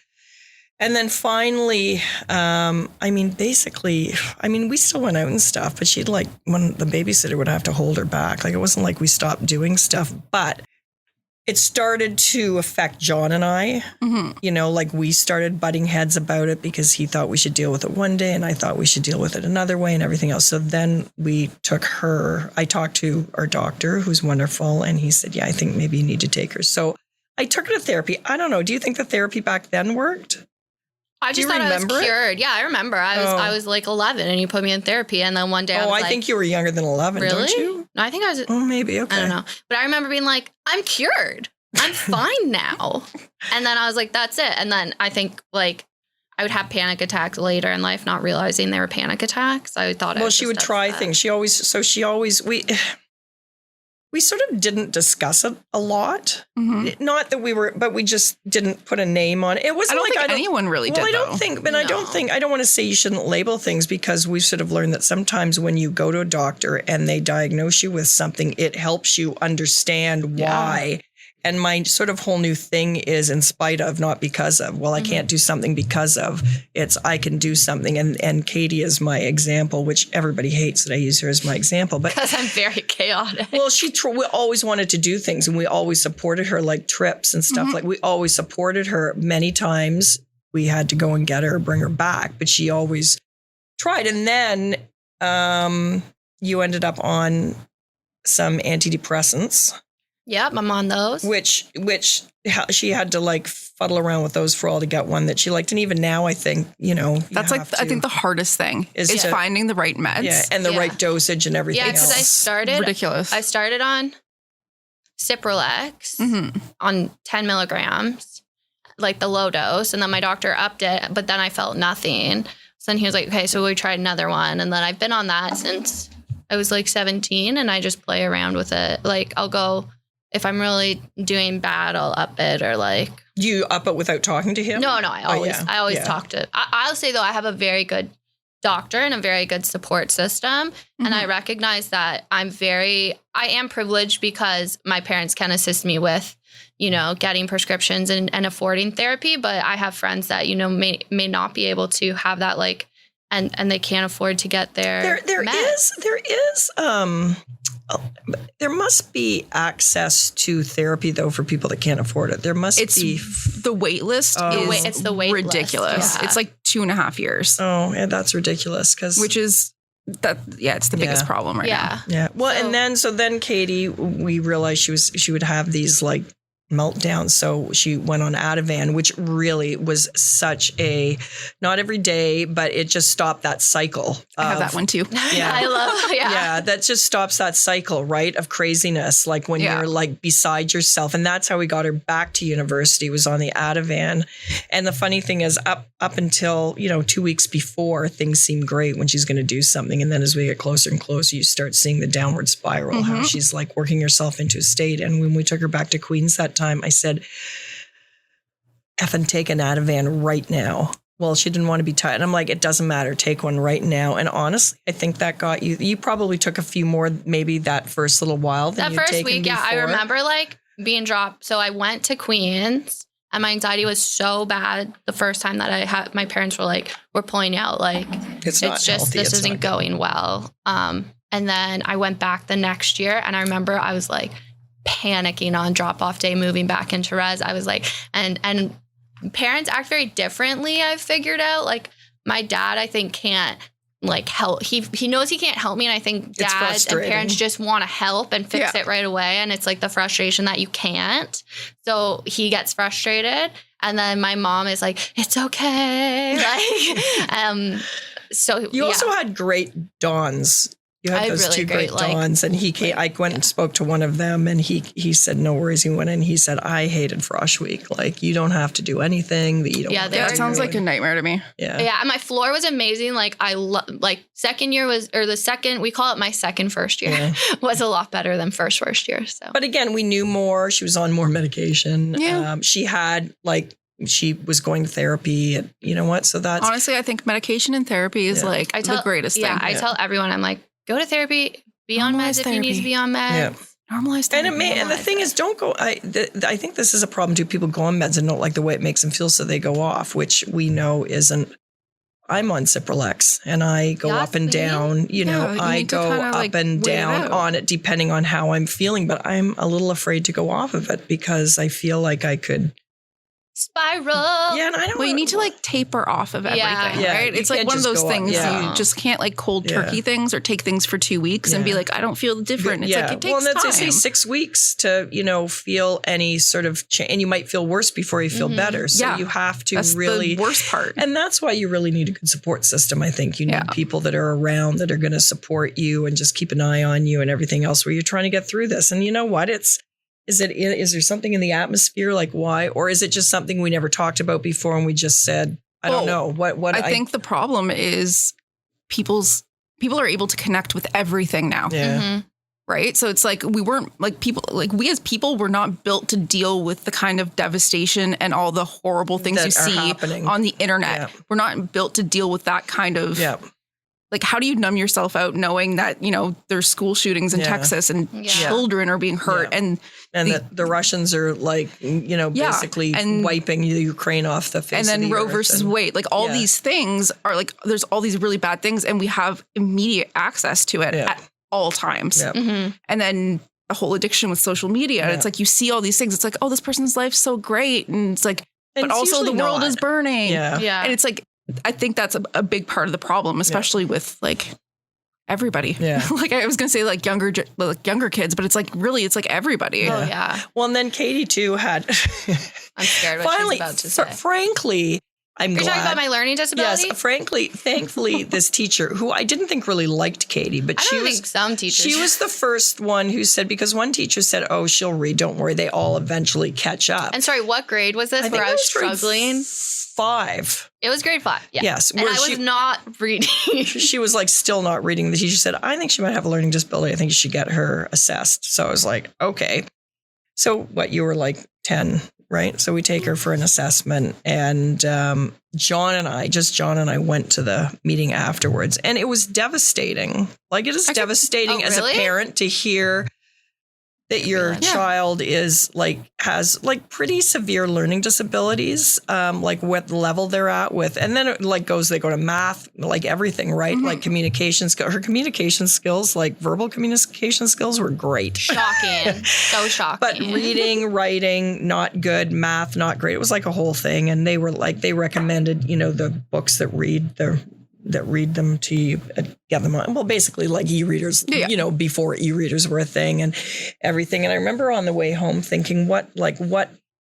[SPEAKER 3] And then finally, we still went out and stuff, but she'd when the babysitter would have to hold her back. Like it wasn't like we stopped doing stuff, but it started to affect John and I. Mm-hmm. We started butting heads about it because he thought we should deal with it one day and I thought we should deal with it another way and everything else. So then we took her. I talked to our doctor, who's wonderful, and he said, I think maybe you need to take her. So I took her to therapy. I don't know. Do you think the therapy back then worked?
[SPEAKER 1] I just thought I was cured. Yeah, I remember. I was like 11 and you put me in therapy. And then one day I was
[SPEAKER 3] I think you were younger than 11,
[SPEAKER 1] really?
[SPEAKER 3] Don't you?
[SPEAKER 1] No, I think I was.
[SPEAKER 3] Oh, maybe. Okay.
[SPEAKER 1] I don't know. But I remember being like, I'm cured. I'm fine now. And then I was like, that's it. And then I think I would have panic attacks later in life, not realizing they were panic attacks. I thought
[SPEAKER 3] she would try things. We sort of didn't discuss it a lot. Mm-hmm. Not that but we just didn't put a name on it. It wasn't
[SPEAKER 2] I don't think anyone really did.
[SPEAKER 3] I don't think, but no. I don't want to say you shouldn't label things because we've sort of learned that sometimes when you go to a doctor and they diagnose you with something, it helps you understand why. And my sort of whole new thing is in spite of, not because of. Well, I can't do something because of. It's I can do something. And Katie is my example, which everybody hates that I use her as my example. But
[SPEAKER 1] because I'm very chaotic.
[SPEAKER 3] Well, we always wanted to do things and we always supported her, like trips and stuff. We always supported her. Many times we had to go and get her or bring her back, but she always tried. And then you ended up on some antidepressants.
[SPEAKER 1] Yep, I'm on those.
[SPEAKER 3] Which she had to fuddle around with those for all to get one that she liked. And even now, I think,
[SPEAKER 2] that's I think the hardest thing is finding the right meds.
[SPEAKER 3] Yeah, and the right dosage and everything.
[SPEAKER 1] Yeah, because I started
[SPEAKER 2] ridiculous.
[SPEAKER 1] I started on Cipralex on 10 milligrams, like the low dose. And then my doctor upped it, but then I felt nothing. So then he was like, okay, so we tried another one. And then I've been on that since I was 17 and I just play around with it. I'll go, if I'm really doing bad, I'll up it or
[SPEAKER 3] Do you up it without talking to him?
[SPEAKER 1] No, I always talk to. I'll say though, I have a very good doctor and a very good support system. And I recognize that I am privileged because my parents can assist me with, getting prescriptions and affording therapy. But I have friends that, may not be able to have that and they can't afford to get their there must be access to therapy though for people that can't afford it. There must be
[SPEAKER 2] the wait list is
[SPEAKER 1] it's the wait
[SPEAKER 2] ridiculous.
[SPEAKER 1] List.
[SPEAKER 2] It's 2.5 years.
[SPEAKER 3] Oh, yeah, that's ridiculous
[SPEAKER 2] which is it's the biggest problem right now.
[SPEAKER 3] Yeah. Well, then Katie, we realized she would have these meltdown. So she went on Ativan, which really was such not every day, but it just stopped that cycle.
[SPEAKER 2] I have that one too.
[SPEAKER 3] Yeah.
[SPEAKER 1] I love,
[SPEAKER 3] Yeah, that just stops that cycle, right? Of craziness, when you're beside yourself. And that's how we got her back to university, was on the Ativan. And the funny thing is up until, 2 weeks before, things seem great when she's going to do something. And then as we get closer and closer, you start seeing the downward spiral, how she's working herself into a state. And when we took her back to Queens that time, I said, effing take an Ativan right now. Well, she didn't want to be tied. And I'm like, it doesn't matter. Take one right now. And honestly, I think that got you probably took a few more, maybe that first little while. That first week, before.
[SPEAKER 1] I remember being dropped. So I went to Queens and my anxiety was so bad the first time that I had, my parents were we're pulling out.
[SPEAKER 3] It's not healthy.
[SPEAKER 1] This isn't going well. And then I went back the next year and I remember I was panicking on drop-off day, moving back into res. I was and parents act very differently, I've figured out. My dad, I think, can't like help. He knows he can't help me, and I think dads and
[SPEAKER 3] frustrating.
[SPEAKER 1] parents just want to help and fix it right away, and it's like the frustration that you can't. So he gets frustrated, and then my mom is like, "It's okay." Like, so
[SPEAKER 3] You also had great dawns. You had those
[SPEAKER 1] really
[SPEAKER 3] two great dawns, and he came. I went and spoke to one of them, and he said, "No worries." He went in. He said, "I hated Frosh Week. Like, you don't have to do anything that you don't."
[SPEAKER 1] Yeah,
[SPEAKER 2] That sounds like a nightmare to me.
[SPEAKER 3] Yeah.
[SPEAKER 1] Yeah, and my floor was amazing. Like second year we call it my second first year was a lot better than first year. So,
[SPEAKER 3] But again, we knew more. She was on more medication.
[SPEAKER 2] Yeah.
[SPEAKER 3] She was going to therapy, and you know what? So that's
[SPEAKER 2] Honestly, I think medication and therapy is like the greatest thing.
[SPEAKER 1] Yeah, I tell everyone, I'm like, go to therapy, be on meds if you need to be on meds.
[SPEAKER 3] Yeah.
[SPEAKER 2] Normalize therapy.
[SPEAKER 3] And the thing is, don't go. I think this is a problem too. People go on meds and don't like the way it makes them feel, so they go off, which we know isn't. I'm on Cipralex and I go up and down. You I go up and down on it depending on how I'm feeling. But I'm a little afraid to go off of it because I feel like I could
[SPEAKER 1] spiral.
[SPEAKER 3] Yeah, and I don't.
[SPEAKER 2] Well, you need to like taper off of everything, right? It's like one of those things you just can't like cold turkey things or take things for 2 weeks and be like, I don't feel different. It's like it takes time. They
[SPEAKER 3] say 6 weeks to feel any sort of change, and you might feel worse before you feel better. So you have to really
[SPEAKER 2] the worst part,
[SPEAKER 3] and that's why you really need a good support system. I think you need people that are around that are going to support you and just keep an eye on you and everything else where you're trying to get through this. And you know what? Is there something in the atmosphere? Like why? Or is it just something we never talked about before and we just said, I don't know. What I think
[SPEAKER 2] the problem is people are able to connect with everything now.
[SPEAKER 3] Yeah.
[SPEAKER 1] Mm-hmm.
[SPEAKER 2] Right. So it's like we as people were not built to deal with the kind of devastation and all the horrible things
[SPEAKER 3] that
[SPEAKER 2] you see
[SPEAKER 3] happening
[SPEAKER 2] on the internet.
[SPEAKER 3] Yeah.
[SPEAKER 2] We're not built to deal with that kind of like, how do you numb yourself out knowing that, there's school shootings in Texas and children are being hurt and
[SPEAKER 3] the Russians are like, basically wiping Ukraine off the face of the earth.
[SPEAKER 2] And then Roe versus Wade, like all these things are like, there's all these really bad things and we have immediate access to it at all times.
[SPEAKER 3] Yep.
[SPEAKER 1] Mm-hmm.
[SPEAKER 2] And then the whole addiction with social media. And it's like, you see all these things. It's like, oh, this person's life's so great. And it's like, but also the world is burning.
[SPEAKER 3] Yeah.
[SPEAKER 2] And it's like, I think that's a big part of the problem, especially with like everybody.
[SPEAKER 3] Yeah.
[SPEAKER 2] Like I was going to say like younger kids, but it's like really, it's like everybody.
[SPEAKER 1] Oh yeah.
[SPEAKER 3] Well, and then Katie too had.
[SPEAKER 1] I'm scared what she's about to say.
[SPEAKER 3] Frankly, I'm glad.
[SPEAKER 1] You're talking about my learning disability?
[SPEAKER 3] Yes, thankfully, this teacher who I didn't think really liked Katie, but
[SPEAKER 1] I think some teachers.
[SPEAKER 3] She was the first one who said, because one teacher said, "Oh, she'll read. Don't worry. They all eventually catch up."
[SPEAKER 1] And sorry, what grade was this? Where I was struggling.
[SPEAKER 3] 5.
[SPEAKER 1] It was grade 5. Yeah.
[SPEAKER 3] Yes,
[SPEAKER 1] and I was not reading.
[SPEAKER 3] She was like still not reading. The teacher said, "I think she might have a learning disability. I think you should get her assessed." So I was like, "Okay." So what? You were like 10. Right. So we take her for an assessment, and John and I went to the meeting afterwards, and it was devastating. Like, it is devastating as a parent to hear that your child has pretty severe learning disabilities, like what level they're at with. And then it they go to math, like everything, right? Mm-hmm. Like her communication skills, like verbal communication skills were great.
[SPEAKER 1] Shocking. So shocking.
[SPEAKER 3] But reading, writing, not good. Math, not great. It was like a whole thing. And they were like, they recommended, the books that read them to you, get them on. Well, basically like e-readers, before e-readers were a thing and everything. And I remember on the way home thinking, what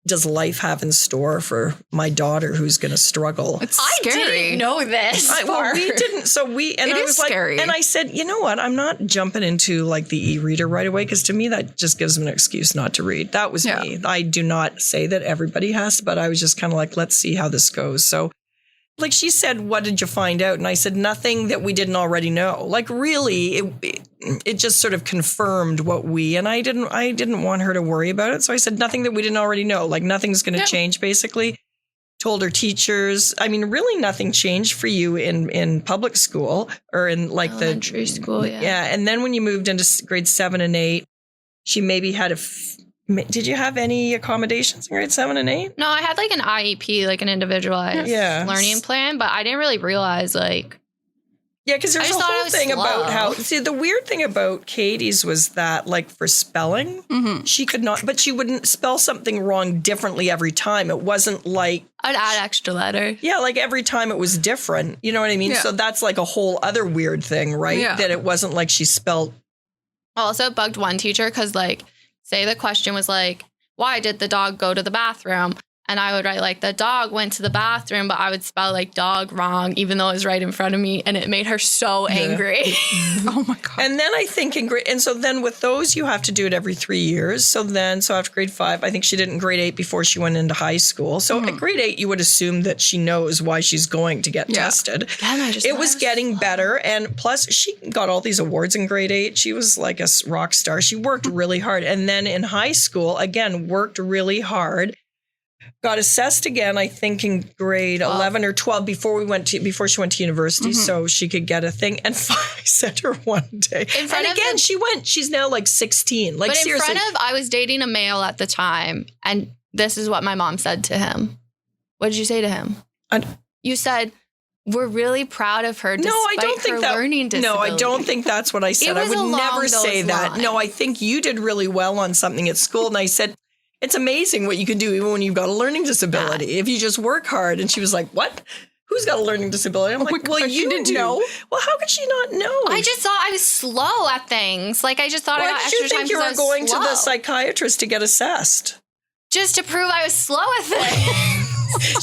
[SPEAKER 3] does life have in store for my daughter who's going to struggle?
[SPEAKER 2] It's scary.
[SPEAKER 1] I didn't know this.
[SPEAKER 3] We didn't. So I was
[SPEAKER 2] scary.
[SPEAKER 3] And I said, you know what? I'm not jumping into like the e-reader right away, because to me that just gives them an excuse not to read. That was me. I do not say that everybody has, but I was just kind of like, let's see how this goes. So like she said, what did you find out? And I said, nothing that we didn't already know. Like really, it just sort of confirmed what I didn't want her to worry about it. So I said, nothing that we didn't already know. Like nothing's going to change, basically. Told her teachers, I mean, really nothing changed for you in public school or in like
[SPEAKER 1] elementary school.
[SPEAKER 3] Yeah. And then when you moved into grade 7 and 8, she maybe had did you have any accommodations in grade 7 and 8?
[SPEAKER 1] No, I had like an IEP, like an individualized learning plan, but I didn't really realize like
[SPEAKER 3] Yeah, because there's
[SPEAKER 1] I
[SPEAKER 3] a
[SPEAKER 1] just thought I
[SPEAKER 3] whole
[SPEAKER 1] was
[SPEAKER 3] thing about
[SPEAKER 1] slow.
[SPEAKER 3] how, see, the weird thing about Katie's was that, like, for spelling, she could not, but she wouldn't spell something wrong differently every time. It wasn't like,
[SPEAKER 1] I'd add extra letters.
[SPEAKER 3] yeah, like every time it was different. You know what I mean?
[SPEAKER 2] Yeah.
[SPEAKER 3] So that's like a whole other weird thing, right?
[SPEAKER 2] Yeah.
[SPEAKER 3] That it wasn't like she spelled.
[SPEAKER 1] Also, it bugged one teacher because, like, say the question was like, why did the dog go to the bathroom? And I would write, like, the dog went to the bathroom, but I would spell, like, dog wrong, even though it was right in front of me. And it made her so angry.
[SPEAKER 2] Oh, my God.
[SPEAKER 3] And then I think in grade, and so then with those, you have to do it every 3 years. So after grade 5, I think she did it in grade 8 before she went into high school. So at grade 8, you would assume that she knows why she's going to get tested.
[SPEAKER 1] Again, I just
[SPEAKER 3] It
[SPEAKER 1] thought
[SPEAKER 3] was getting better. And plus, she got all these awards in grade 8. She was like a rock star. She worked really hard. And then in high school, again, worked really hard. Got assessed again, I think, in grade 11 or 12 before she went to university, so she could get a thing. And I sent her one day.
[SPEAKER 1] In front
[SPEAKER 3] And
[SPEAKER 1] of
[SPEAKER 3] again,
[SPEAKER 1] the-
[SPEAKER 3] she's now like 16. Like,
[SPEAKER 1] But in
[SPEAKER 3] seriously.
[SPEAKER 1] front of, I was dating a male at the time, and this is what my mom said to him. What did you say to him? You said, we're really proud of her despite
[SPEAKER 3] No, I don't think
[SPEAKER 1] her
[SPEAKER 3] that.
[SPEAKER 1] learning disability.
[SPEAKER 3] No, I don't think that's what I said. I
[SPEAKER 1] was
[SPEAKER 3] would
[SPEAKER 1] along
[SPEAKER 3] never say
[SPEAKER 1] those
[SPEAKER 3] that.
[SPEAKER 1] lines.
[SPEAKER 3] No, I think you did really well on something at school. And I said, it's amazing what you can do even when you've got a learning disability. If you just work hard. And she was like, what? Who's got a learning disability? I'm like, well, you didn't know. Well, how could she not know?
[SPEAKER 1] I just thought I was slow at things. Like, I just thought I
[SPEAKER 3] Why
[SPEAKER 1] got
[SPEAKER 3] did
[SPEAKER 1] extra
[SPEAKER 3] you think
[SPEAKER 1] time
[SPEAKER 3] you
[SPEAKER 1] 'cause I
[SPEAKER 3] were
[SPEAKER 1] was
[SPEAKER 3] going to
[SPEAKER 1] slow.
[SPEAKER 3] the psychiatrist to get assessed?
[SPEAKER 1] Just to prove I was slow at things.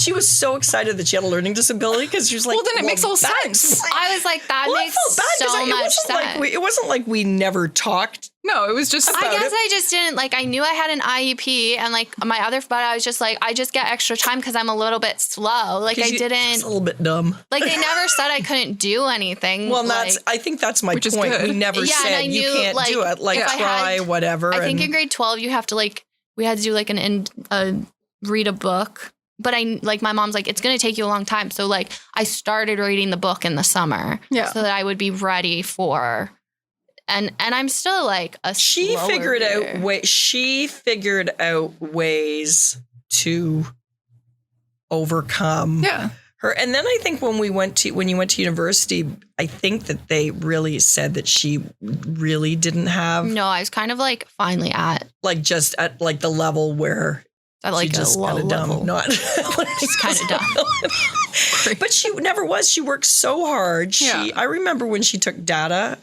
[SPEAKER 3] She was so excited that she had a learning disability because she was like,
[SPEAKER 2] Well, then it makes all
[SPEAKER 3] that's-
[SPEAKER 2] sense.
[SPEAKER 1] I was like, that
[SPEAKER 3] Well, I
[SPEAKER 1] makes
[SPEAKER 3] felt bad 'cause
[SPEAKER 1] so
[SPEAKER 3] it
[SPEAKER 1] much
[SPEAKER 3] wasn't
[SPEAKER 1] sense.
[SPEAKER 3] like it wasn't like we never talked.
[SPEAKER 2] No, it was just
[SPEAKER 1] I
[SPEAKER 3] about
[SPEAKER 1] guess
[SPEAKER 3] it.
[SPEAKER 1] I just didn't, like, I knew I had an IEP and, like, my other, but I was just like, I just get extra time because I'm a little bit slow. Like, I
[SPEAKER 3] It's
[SPEAKER 1] didn't,
[SPEAKER 3] a little bit dumb.
[SPEAKER 1] like, they never said I couldn't do anything.
[SPEAKER 3] Well,
[SPEAKER 1] like,
[SPEAKER 3] I think that's my
[SPEAKER 2] Which is
[SPEAKER 3] point.
[SPEAKER 2] good.
[SPEAKER 3] We never
[SPEAKER 1] Yeah, and
[SPEAKER 3] said
[SPEAKER 1] I
[SPEAKER 3] you
[SPEAKER 1] knew,
[SPEAKER 3] can't
[SPEAKER 1] like,
[SPEAKER 3] do it. Like,
[SPEAKER 1] if I
[SPEAKER 3] try,
[SPEAKER 1] had-
[SPEAKER 3] whatever.
[SPEAKER 1] I think
[SPEAKER 3] and-
[SPEAKER 1] in grade 12, you have to, like, we had to do, like, read a book. But my mom's like, it's going to take you a long time. So, like, I started reading the book in the summer so that I would be ready for, and I'm still, like,
[SPEAKER 3] She
[SPEAKER 1] slower
[SPEAKER 3] figured out
[SPEAKER 1] reader.
[SPEAKER 3] ways to overcome her. And then I think when you went to university, I think that they really said that she really didn't have
[SPEAKER 1] No, I was kind of, like, finally at
[SPEAKER 3] just at like the level where
[SPEAKER 1] like
[SPEAKER 3] she just
[SPEAKER 1] a low
[SPEAKER 3] kind of
[SPEAKER 1] level.
[SPEAKER 3] dumb, not
[SPEAKER 1] Just kind of dumb.
[SPEAKER 3] But she never was. She worked so hard. I remember when she took data.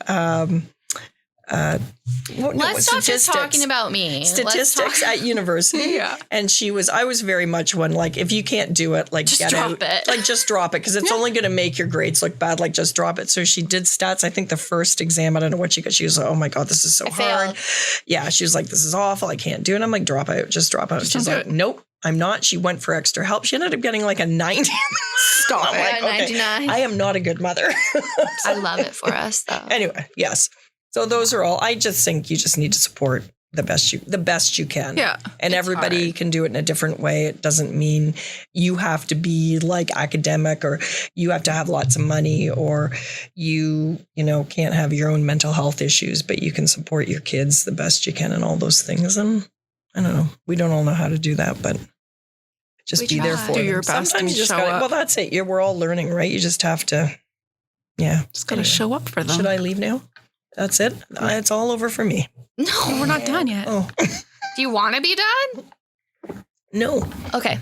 [SPEAKER 1] Let's stop just talking about me.
[SPEAKER 3] Statistics at university. And I was very much one, like, if you can't do it, like,
[SPEAKER 1] Just
[SPEAKER 3] get
[SPEAKER 1] drop
[SPEAKER 3] out.
[SPEAKER 1] it.
[SPEAKER 3] Like, just drop it because it's only going to make your grades look bad. Like, just drop it. So she did stats. I think the first exam, I don't know what she got. She was like, oh my God, this is so hard.
[SPEAKER 1] Failed.
[SPEAKER 3] Yeah. She was like, this is awful. I can't do it. I'm like, drop out. Just drop out. She's like, nope, I'm not. She went for extra help. She ended up getting like a 90.
[SPEAKER 2] Stop
[SPEAKER 3] I'm
[SPEAKER 2] it.
[SPEAKER 3] like, okay,
[SPEAKER 1] 99.
[SPEAKER 3] I am not a good mother.
[SPEAKER 1] I love it for us, though.
[SPEAKER 3] Anyway, yes. So those are all. I just think you just need to support the best you can.
[SPEAKER 2] Yeah.
[SPEAKER 3] And everybody
[SPEAKER 2] hard.
[SPEAKER 3] can do it in a different way. It doesn't mean you have to be like academic or you have to have lots of money or you can't have your own mental health issues, but you can support your kids the best you can and all those things. And I don't know. We don't all know how to do that, but just be there for
[SPEAKER 2] Do
[SPEAKER 3] them.
[SPEAKER 2] your best
[SPEAKER 3] Sometimes
[SPEAKER 2] and
[SPEAKER 3] you just
[SPEAKER 2] show
[SPEAKER 3] gotta,
[SPEAKER 2] up.
[SPEAKER 3] well, that's it. We're all learning, right? You just have to,
[SPEAKER 2] Just got to show up for them.
[SPEAKER 3] Should I leave now? That's it. It's all over for me.
[SPEAKER 1] No,
[SPEAKER 2] We're not done yet.
[SPEAKER 3] Oh,
[SPEAKER 1] do you want to be done?
[SPEAKER 3] no.
[SPEAKER 1] Okay.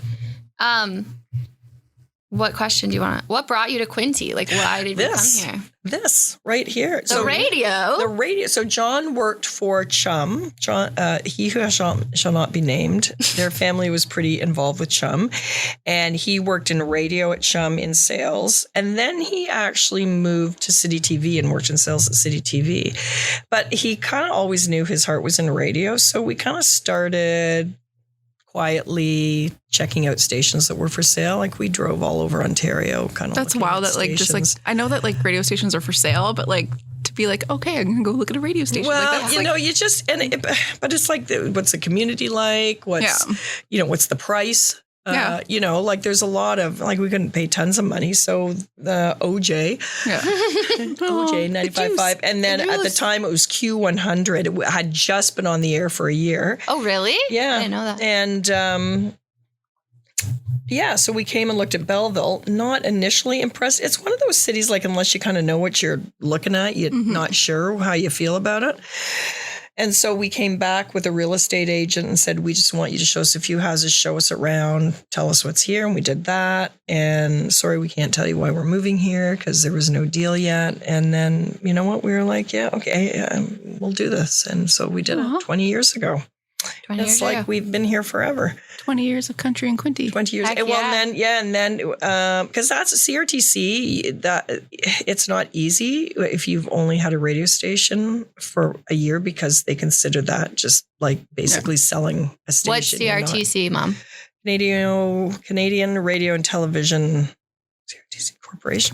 [SPEAKER 1] What question do you want? What brought you to Quinte? Like, why did you come here?
[SPEAKER 3] This right here.
[SPEAKER 1] The radio.
[SPEAKER 3] The radio. So John worked for Chum. John, he who shall not be named. Their family was pretty involved with Chum, and he worked in radio at Chum in sales. And then he actually moved to City TV and worked in sales at City TV. But he kind of always knew his heart was in radio, so we kind of started quietly checking out stations that were for sale. Like we drove all over Ontario, kind of.
[SPEAKER 2] That's wild that like just like I know that like radio stations are for sale, but like to be like, okay, I'm gonna go look at a radio station.
[SPEAKER 3] Well,
[SPEAKER 2] like, that's
[SPEAKER 3] you just but it's like what's the community like? What's what's the price? Like there's a lot of like we couldn't pay tons of money, so the OJ, OJ 95.5, and then at the time it was Q100. It had just been on the air for a year.
[SPEAKER 1] Oh, really?
[SPEAKER 3] Yeah,
[SPEAKER 1] I didn't know that.
[SPEAKER 3] And Yeah, so we came and looked at Belleville, not initially impressed. It's one of those cities, like, unless you kind of know what you're looking at, you're not sure how you feel about it. And so we came back with a real estate agent and said, we just want you to show us a few houses, show us around, tell us what's here. And we did that. And sorry, we can't tell you why we're moving here because there was no deal yet. And then, you know what? We were like, yeah, okay, we'll do this. And so we did it 20 years ago.
[SPEAKER 1] 20
[SPEAKER 3] It's
[SPEAKER 1] years
[SPEAKER 3] like
[SPEAKER 1] ago.
[SPEAKER 3] we've been here forever.
[SPEAKER 2] 20 years of country and Quinte.
[SPEAKER 3] 20 years.
[SPEAKER 1] Heck
[SPEAKER 3] Well,
[SPEAKER 1] yeah.
[SPEAKER 3] and then because that's a CRTC, that it's not easy if you've only had a radio station for a year because they consider that just like basically selling a station.
[SPEAKER 1] What's CRTC, Mom?
[SPEAKER 3] Canadian Radio and Television CRTC Corporation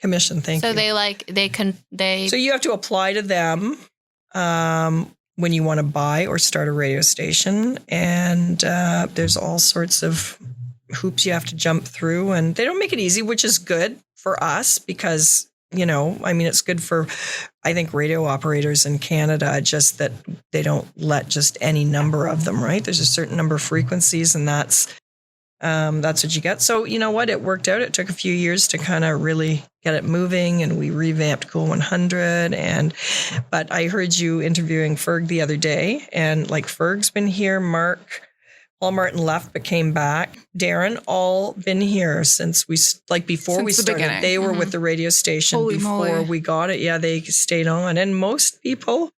[SPEAKER 3] Commission. Thank you.
[SPEAKER 1] So they
[SPEAKER 3] So you have to apply to them when you want to buy or start a radio station. And there's all sorts of hoops you have to jump through. And they don't make it easy, which is good for us because, you know, I mean, it's good for, I think, radio operators in Canada, just that they don't let just any number of them, right? There's a certain number of frequencies and that's what you get. So, you know what? It worked out. It took a few years to kind of really get it moving, and we revamped Cool 100. But I heard you interviewing Ferg the other day, and like Ferg's been here. Paul Martin left but came back. Darren, all been here since we started.
[SPEAKER 2] Beginning.
[SPEAKER 3] They were with the radio station
[SPEAKER 2] Holy
[SPEAKER 3] before
[SPEAKER 2] moly.
[SPEAKER 3] we got it. Yeah, they stayed on. And most people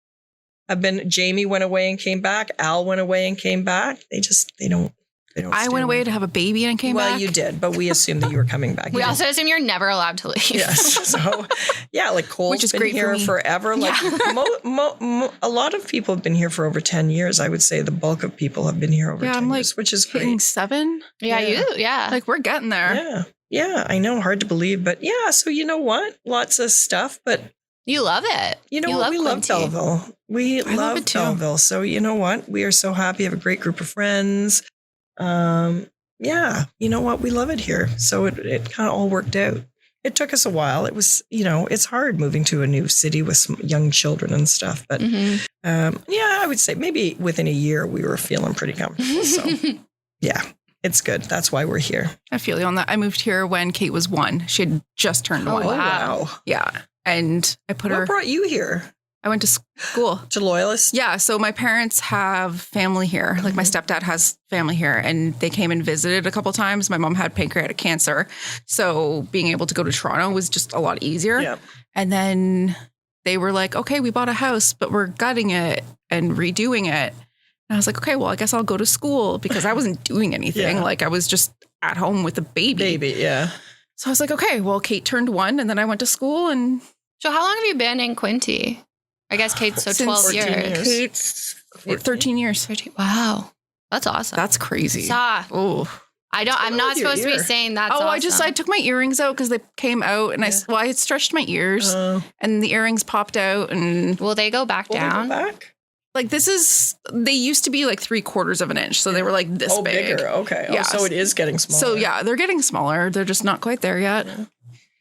[SPEAKER 3] have been. Jamie went away and came back. Al went away and came back. They don't.
[SPEAKER 2] I
[SPEAKER 3] stay
[SPEAKER 2] went away to have a baby and came back.
[SPEAKER 3] Well, you did, but we assumed that you were coming back.
[SPEAKER 1] We also assume you're never allowed to leave.
[SPEAKER 3] Yes. So, yeah, like Cole's
[SPEAKER 2] Which is
[SPEAKER 3] been
[SPEAKER 2] great for
[SPEAKER 3] here
[SPEAKER 2] me.
[SPEAKER 3] forever. Like a lot of people have been here for over 10 years. I would say the bulk of people have been here over 10
[SPEAKER 2] I'm like
[SPEAKER 3] years, which is
[SPEAKER 2] hitting
[SPEAKER 3] great.
[SPEAKER 2] 7.
[SPEAKER 1] Yeah.
[SPEAKER 2] Like we're getting there.
[SPEAKER 3] Yeah. Yeah, I know. Hard to believe. But yeah, so you know what? Lots of stuff. But
[SPEAKER 1] You love it.
[SPEAKER 3] you know what? We love
[SPEAKER 1] Quinte.
[SPEAKER 3] Belleville. We
[SPEAKER 2] love
[SPEAKER 3] love
[SPEAKER 2] it too.
[SPEAKER 3] Belleville. So you know what? We are so happy. Have a great group of friends. Yeah, you know what? We love it here. So it kind of all worked out. It took us a while. It was, you know, it's hard moving to a new city with some young children and stuff. But yeah, I would say maybe within a year we were feeling pretty comfortable. So yeah, it's good. That's why we're here.
[SPEAKER 2] I feel you on that. I moved here when Kate was 1. She had just turned 1.
[SPEAKER 3] Oh, wow.
[SPEAKER 2] Yeah. And I put
[SPEAKER 3] What
[SPEAKER 2] her,
[SPEAKER 3] brought you here?
[SPEAKER 2] I went to school.
[SPEAKER 3] To Loyalist?
[SPEAKER 2] Yeah. So my parents have family here. Like my stepdad has family here and they came and visited a couple times. My mom had pancreatic cancer. So being able to go to Toronto was just a lot easier.
[SPEAKER 3] Yeah.
[SPEAKER 2] And then they were like, okay, we bought a house, but we're gutting it and redoing it. And I was like, okay, well, I guess I'll go to school because I wasn't doing anything.
[SPEAKER 3] Yeah.
[SPEAKER 2] Like I was just at home with a baby.
[SPEAKER 3] Yeah.
[SPEAKER 2] So I was like, okay, well, Kate turned 1 and then I went to school and
[SPEAKER 1] So how long have you been in Quinte? I guess Kate's so
[SPEAKER 2] Since
[SPEAKER 1] 12
[SPEAKER 3] 14
[SPEAKER 1] years.
[SPEAKER 3] years.
[SPEAKER 2] Kate's 13 years.
[SPEAKER 1] 13. Wow. That's awesome.
[SPEAKER 2] That's crazy.
[SPEAKER 1] Saw.
[SPEAKER 2] Oh,
[SPEAKER 1] I'm
[SPEAKER 3] going
[SPEAKER 1] not
[SPEAKER 3] with your
[SPEAKER 1] supposed to be
[SPEAKER 3] ear?
[SPEAKER 1] saying that's
[SPEAKER 2] oh!
[SPEAKER 1] awesome.
[SPEAKER 2] I took my earrings out because they came out, and I had stretched my ears, and the earrings popped out, and
[SPEAKER 1] Will they go back
[SPEAKER 3] Will they
[SPEAKER 1] down?
[SPEAKER 3] go back?
[SPEAKER 2] like they used to be like 3/4 of an inch, so they were like this big.
[SPEAKER 3] Bigger. Okay.
[SPEAKER 2] Yeah.
[SPEAKER 3] Oh, so it is getting smaller.
[SPEAKER 2] So yeah, they're getting smaller. They're just not quite there yet.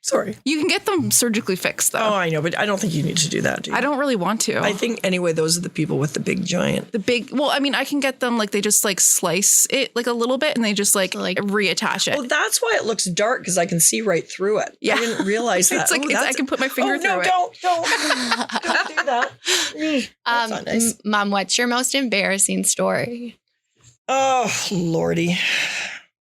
[SPEAKER 3] Sorry.
[SPEAKER 2] You can get them surgically fixed though.
[SPEAKER 3] Oh, I know, but I don't think you need to do that, do you?
[SPEAKER 2] I don't really want to.
[SPEAKER 3] I think anyway, those are the people with the big giant.
[SPEAKER 2] well, I mean, I can get them like they just like slice it like a little bit, and they just like reattach it.
[SPEAKER 3] Well, that's why it looks dark because I can see right through it.
[SPEAKER 2] Yeah.
[SPEAKER 3] I didn't realize that.
[SPEAKER 2] It's like I can put my finger through
[SPEAKER 3] no,
[SPEAKER 2] it.
[SPEAKER 3] don't do that. That's not nice.
[SPEAKER 1] Mom, what's your most embarrassing story?
[SPEAKER 3] Oh, Lordy.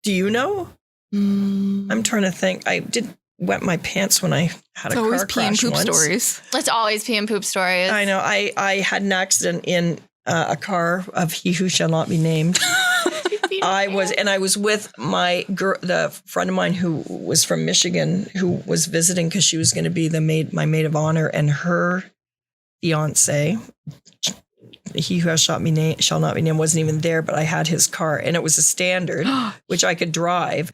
[SPEAKER 3] Do you know? I'm trying to think. I did wet my pants when I had
[SPEAKER 2] It's
[SPEAKER 3] a
[SPEAKER 2] always
[SPEAKER 3] car
[SPEAKER 2] pee and
[SPEAKER 3] crash
[SPEAKER 2] poop
[SPEAKER 3] once.
[SPEAKER 2] stories.
[SPEAKER 1] It's always pee and poop stories.
[SPEAKER 3] I know. I had an accident in a car of he who shall not be named. I was with my girl, the friend of mine who was from Michigan, who was visiting because she was going to be my maid of honor, and her fiance, he who shall not be named, wasn't even there, but I had his car, and it was a Standard, which I could drive.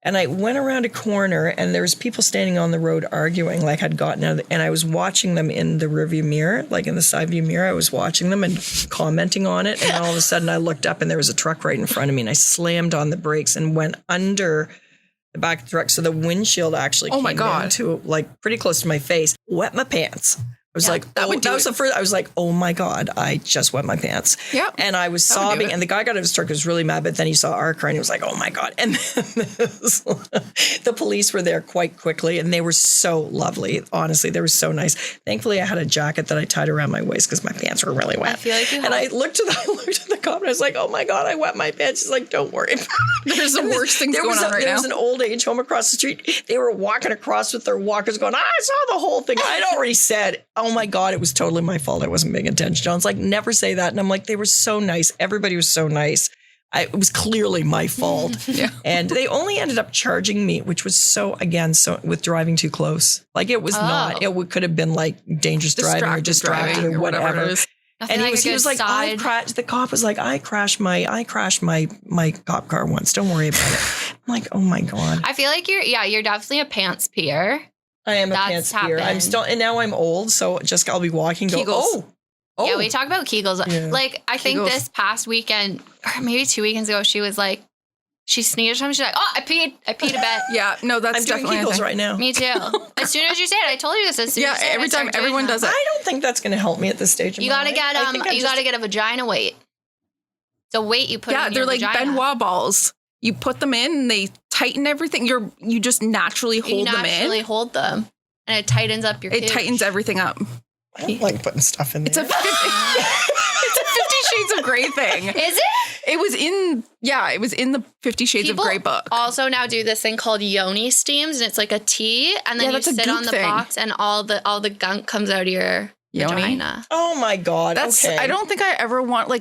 [SPEAKER 3] And I went around a corner, and there was people standing on the road arguing, like I'd gotten out, and I was watching them in the rearview mirror, like in the side view mirror. I was watching them and commenting on it, and all of a sudden I looked up, and there was a truck right in front of me, and I slammed on the brakes and went under the back of the truck, so the windshield actually came into like pretty close to my face. Wet my pants. I was like, that was the first. I was like, oh my God, I just wet my pants.
[SPEAKER 2] Yep.
[SPEAKER 3] And I was sobbing. And the guy got out of his truck, was really mad, but then he saw our car and he was like, oh my God. And then the police were there quite quickly and they were so lovely. Honestly, they were so nice. Thankfully, I had a jacket that I tied around my waist because my pants were really wet.
[SPEAKER 1] I feel like
[SPEAKER 3] I looked at the cop and I was like, oh my God, I wet my pants. He's like, don't worry.
[SPEAKER 2] There's the worst things going on right now.
[SPEAKER 3] There was an old age home across the street. They were walking across with their walkers going, I saw the whole thing. I'd already said, oh my God, it was totally my fault. I wasn't paying attention. John's like, never say that. And I'm like, they were so nice. Everybody was so nice. It was clearly my fault.
[SPEAKER 2] Yeah.
[SPEAKER 3] And they only ended up charging me, which was so with driving too close. Like it was not, it could have been like dangerous driving or distracted or whatever it is. And he was like, the cop was like, I crashed my cop car once. Don't worry about it. I'm like, oh my God.
[SPEAKER 1] I feel like you're definitely a pants peer.
[SPEAKER 3] I am a pants peer. I'm still, and now I'm old. So I'll be walking, go, oh.
[SPEAKER 1] Yeah, we talk about Kegels. Yeah. Like, I think this past weekend, or maybe 2 weekends ago, she was like, she sneezed or something. She's like, oh, I peed a bit.
[SPEAKER 2] Yeah, no, that's
[SPEAKER 3] I'm
[SPEAKER 2] definitely
[SPEAKER 3] doing Kegels right now.
[SPEAKER 1] Me too. As soon as you say it, I told you this.
[SPEAKER 2] Every time everyone does it.
[SPEAKER 3] I don't think that's going to help me at this stage.
[SPEAKER 1] You gotta get gotta get a vagina weight. The weight you put in your
[SPEAKER 2] they're like
[SPEAKER 1] vagina.
[SPEAKER 2] Benoit balls. You put them in, and they tighten everything. You just naturally hold them in.
[SPEAKER 1] Naturally hold them, and it tightens up your.
[SPEAKER 2] It tightens everything up.
[SPEAKER 3] I don't like putting stuff in there.
[SPEAKER 2] It's a 50 Shades of Grey thing.
[SPEAKER 1] Is it?
[SPEAKER 2] It was in the 50 Shades of Grey book.
[SPEAKER 1] Also now do this thing called Yoni steams, and it's like a tea, and then you sit on the box, and all the gunk comes out of your vagina.
[SPEAKER 3] Oh my God. Okay.
[SPEAKER 2] I don't think I ever want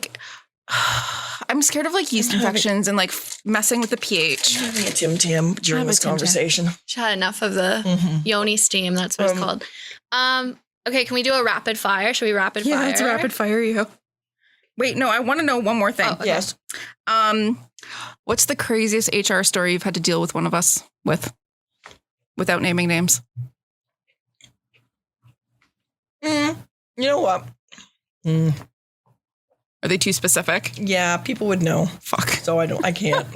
[SPEAKER 2] I'm scared of yeast infections and messing with the pH.
[SPEAKER 3] I'm having a Tim Tam during this conversation.
[SPEAKER 1] She had enough of the Yoni steam. That's what it's called. Okay, can we do a rapid fire? Should we rapid fire?
[SPEAKER 2] Yeah, let's rapid fire you. Wait, no, I want to know one more thing.
[SPEAKER 1] Oh, okay.
[SPEAKER 3] Yes.
[SPEAKER 2] What's the craziest HR story you've had to deal with one of us with, without naming names?
[SPEAKER 3] You know what?
[SPEAKER 2] Are they too specific?
[SPEAKER 3] Yeah, people would know.
[SPEAKER 2] Fuck.
[SPEAKER 3] So I can't.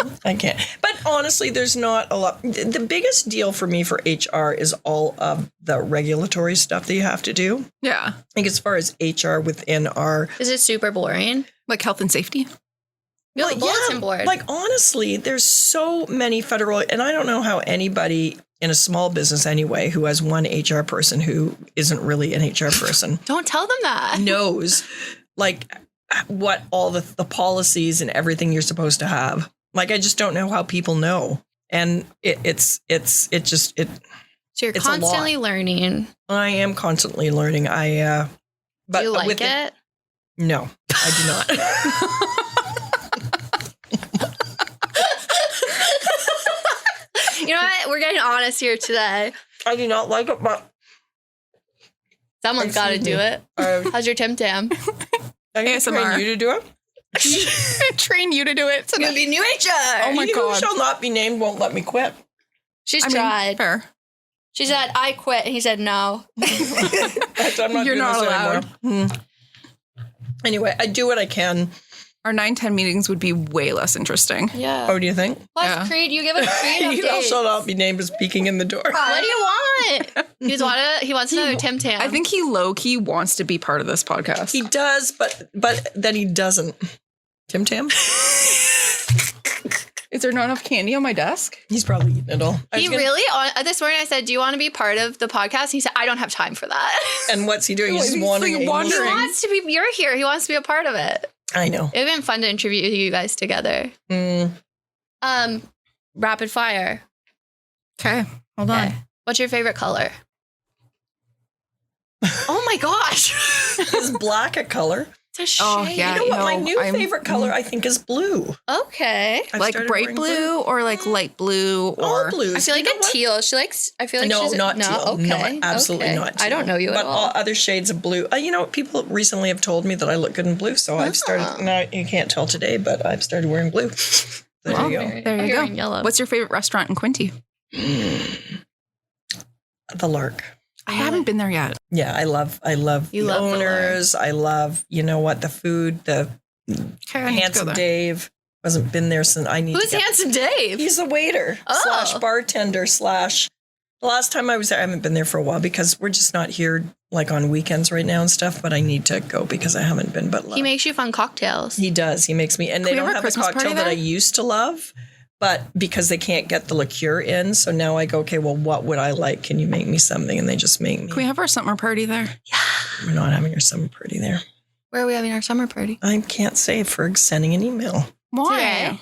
[SPEAKER 3] But honestly, there's not a lot. The biggest deal for me for HR is all of the regulatory stuff that you have to do.
[SPEAKER 2] Yeah.
[SPEAKER 3] I think as far as HR within our...
[SPEAKER 1] Is it super boring?
[SPEAKER 2] Like health and safety?
[SPEAKER 1] You have a bulletin board.
[SPEAKER 3] Honestly, there's so many federal... And I don't know how anybody in a small business anyway who has one HR person who isn't really an HR person...
[SPEAKER 1] Don't tell them that.
[SPEAKER 3] ...knows, what all the policies and everything you're supposed to have. I just don't know how people know. And it's
[SPEAKER 1] So you're constantly learning.
[SPEAKER 3] I am constantly learning. But
[SPEAKER 1] do you like it?
[SPEAKER 3] No, I do not.
[SPEAKER 1] You know what? We're getting honest here today.
[SPEAKER 3] I do not like it, but
[SPEAKER 1] someone's got to do it. How's your Tim Tam?
[SPEAKER 3] I'm going to train you to do it.
[SPEAKER 2] Train you to do it.
[SPEAKER 1] It's going to be new HR.
[SPEAKER 2] Oh my God.
[SPEAKER 3] Who shall not be named won't let me quit.
[SPEAKER 1] She's tried.
[SPEAKER 2] Fair.
[SPEAKER 1] She said, I quit. And he said, no.
[SPEAKER 3] I'm not
[SPEAKER 2] You're
[SPEAKER 3] doing
[SPEAKER 2] not
[SPEAKER 3] this
[SPEAKER 2] allowed.
[SPEAKER 3] Anymore. Anyway, I do what I can.
[SPEAKER 2] Our 9-10 meetings would be way less interesting.
[SPEAKER 1] Yeah.
[SPEAKER 3] Oh, do you think?
[SPEAKER 1] Plus, Creed, you give us Creed updates.
[SPEAKER 3] You shall not be named as peeking in the door.
[SPEAKER 1] What do you want? He wants another Tim Tam.
[SPEAKER 2] I think he low-key wants to be part of this podcast.
[SPEAKER 3] He does, but then he doesn't. Tim Tam?
[SPEAKER 2] Is there not enough candy on my desk?
[SPEAKER 3] He's probably eating it all.
[SPEAKER 1] This morning I said, do you want to be part of the podcast? He said, I don't have time for that.
[SPEAKER 3] And what's he doing? He's just wandering.
[SPEAKER 1] He wants to be, you're here. He wants to be a part of it.
[SPEAKER 3] I know.
[SPEAKER 1] It would have been fun to interview you guys together. Rapid fire.
[SPEAKER 2] Okay. Hold on.
[SPEAKER 1] What's your favorite color? Oh my gosh.
[SPEAKER 3] Is black a color?
[SPEAKER 1] It's a shade.
[SPEAKER 2] Oh, yeah.
[SPEAKER 3] You know what? My new favorite color, I think, is blue.
[SPEAKER 1] Okay.
[SPEAKER 3] I've
[SPEAKER 2] bright blue or light blue? Or
[SPEAKER 3] all blues.
[SPEAKER 1] I feel like a teal. I feel like
[SPEAKER 3] no,
[SPEAKER 1] she's
[SPEAKER 3] not teal.
[SPEAKER 1] Okay.
[SPEAKER 3] No, absolutely not teal.
[SPEAKER 1] I don't know you at all.
[SPEAKER 3] But other shades of blue. People recently have told me that I look good in blue, so I've started. Now you can't tell today, but I've started wearing blue. There you go.
[SPEAKER 2] There you go.
[SPEAKER 1] Yellow.
[SPEAKER 2] What's your favorite restaurant in Quinte?
[SPEAKER 3] The Lark.
[SPEAKER 2] I haven't been there yet.
[SPEAKER 3] Yeah, I love the owners. I love, the food, the Handsome Dave. Hasn't been there since I need
[SPEAKER 1] Who's Handsome Dave?
[SPEAKER 3] He's a waiter / bartender / The last time I was there, I haven't been there for a while because we're just not here like on weekends right now and stuff, but I need to go because I haven't been. But
[SPEAKER 1] He makes you fun cocktails.
[SPEAKER 3] He does. He makes me, and they don't have a cocktail that I used to love, but because they can't get the liqueur in. So now I go, okay, well, what would I like? Can you make me something? And they just make me.
[SPEAKER 2] Can we have our summer party there?
[SPEAKER 1] Yeah.
[SPEAKER 3] We're not having our summer party there.
[SPEAKER 1] Where are we having our summer party?
[SPEAKER 3] I can't say. Ferg's sending an email.
[SPEAKER 2] Why?
[SPEAKER 1] Today?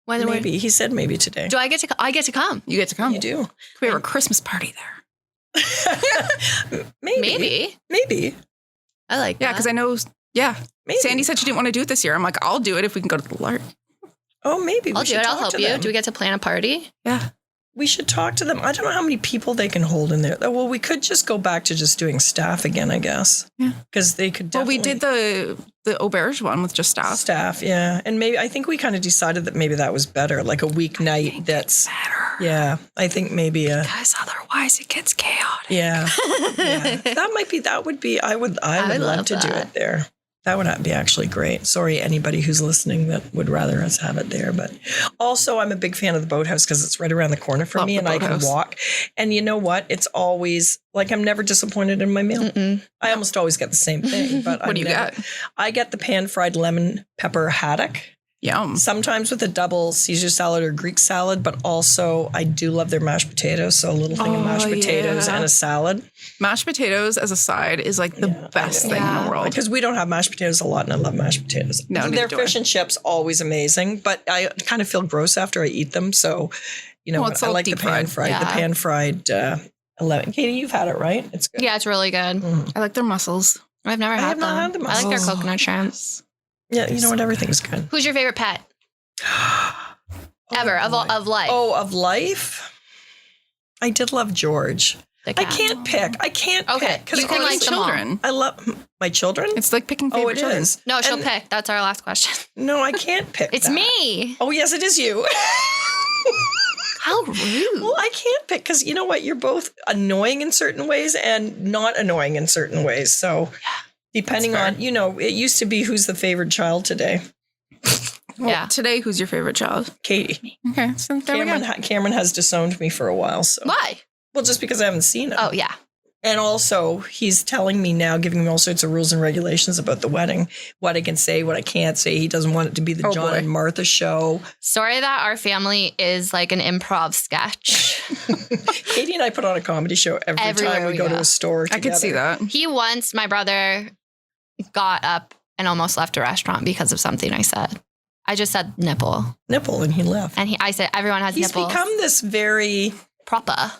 [SPEAKER 1] When
[SPEAKER 3] Maybe. He said maybe today.
[SPEAKER 1] Do I get to? I get to come.
[SPEAKER 2] You get to come.
[SPEAKER 3] You do.
[SPEAKER 2] Can we have a Christmas party there?
[SPEAKER 3] Maybe.
[SPEAKER 1] I like
[SPEAKER 2] Yeah,
[SPEAKER 1] that.
[SPEAKER 2] because I know,
[SPEAKER 3] Maybe.
[SPEAKER 2] Sandy said she didn't want to do it this year. I'm like, I'll do it if we can go to the LARP.
[SPEAKER 3] Oh, maybe.
[SPEAKER 1] I'll do it. I'll help you. Do we get to plan a party?
[SPEAKER 2] Yeah.
[SPEAKER 3] We should talk to them. I don't know how many people they can hold in there. Well, we could just go back to just doing staff again, I guess.
[SPEAKER 2] Yeah.
[SPEAKER 3] Because they could
[SPEAKER 2] Well,
[SPEAKER 3] definitely...
[SPEAKER 2] we did the auberge one with just staff.
[SPEAKER 3] Staff, yeah. And maybe, I think we kind of decided that maybe that was better, like a weeknight that's...
[SPEAKER 2] Better.
[SPEAKER 3] Yeah, I think maybe a...
[SPEAKER 2] Because otherwise it gets chaotic.
[SPEAKER 3] Yeah. I would love to do
[SPEAKER 1] that.
[SPEAKER 3] it there. That would be actually great. Sorry, anybody who's listening that would rather us have it there. But also, I'm a big fan of the boathouse because it's right around the corner from me and I can walk. And you know what? It's always, like, I'm never disappointed in my meal. I almost always get the same thing. But
[SPEAKER 2] What do you get?
[SPEAKER 3] I get the pan-fried lemon pepper haddock.
[SPEAKER 2] Yum.
[SPEAKER 3] Sometimes with a double Caesar salad or Greek salad, but also I do love their mashed potatoes. So a little thing of mashed potatoes and a salad.
[SPEAKER 2] Mashed potatoes as a side is like the best thing in the world.
[SPEAKER 3] Because we don't have mashed potatoes a lot and I love mashed potatoes.
[SPEAKER 2] No,
[SPEAKER 3] their fish and chips, always amazing, but I kind of feel gross after I eat them. So, you know, I like the pan-fried.
[SPEAKER 1] Yeah.
[SPEAKER 3] The pan-fried 11. Katie, you've had it, right? It's good.
[SPEAKER 1] Yeah, it's really good.
[SPEAKER 2] I like their mussels.
[SPEAKER 1] I've never had
[SPEAKER 3] have
[SPEAKER 1] them.
[SPEAKER 3] not had the
[SPEAKER 1] I like their
[SPEAKER 3] mussels.
[SPEAKER 1] coconut shrimp.
[SPEAKER 3] Yeah, you know what? Everything's good.
[SPEAKER 1] Who's your favorite pet? Ever of life?
[SPEAKER 3] Oh, of life? I did love George.
[SPEAKER 1] The
[SPEAKER 3] I
[SPEAKER 1] cat.
[SPEAKER 3] can't pick. I can't pick.
[SPEAKER 1] You can like them all.
[SPEAKER 2] Children.
[SPEAKER 3] I love my children.
[SPEAKER 2] It's like picking favorite
[SPEAKER 3] it
[SPEAKER 2] children.
[SPEAKER 3] is.
[SPEAKER 1] No, she'll
[SPEAKER 3] And-
[SPEAKER 1] pick. That's our last question.
[SPEAKER 3] No, I can't pick.
[SPEAKER 1] It's
[SPEAKER 3] that.
[SPEAKER 1] me.
[SPEAKER 3] Oh, yes, it is you.
[SPEAKER 1] How rude.
[SPEAKER 3] Well, I can't pick because you know what? You're both annoying in certain ways and not annoying in certain ways. So depending on, you know, it used to be who's the favorite child today.
[SPEAKER 2] Well,
[SPEAKER 1] Yeah.
[SPEAKER 2] Today, who's your favorite child?
[SPEAKER 3] Katie.
[SPEAKER 2] Okay, so there we go.
[SPEAKER 3] Cameron has disowned me for a while. So
[SPEAKER 1] Why?
[SPEAKER 3] Well, just because I haven't seen him.
[SPEAKER 1] Oh, yeah.
[SPEAKER 3] And also, he's telling me now, giving me all sorts of rules and regulations about the wedding, what I can say, what I can't say. He doesn't want it to be the John and Martha show.
[SPEAKER 1] Sorry that our family is like an improv sketch.
[SPEAKER 3] Katie and I put on a comedy show every time we go to a store together.
[SPEAKER 2] I could see that.
[SPEAKER 1] My brother got up and almost left a restaurant because of something I said. I just said nipple.
[SPEAKER 3] Nipple, and he left.
[SPEAKER 1] And I said, everyone has
[SPEAKER 3] He's
[SPEAKER 1] nipples.
[SPEAKER 3] become this very...
[SPEAKER 1] proper.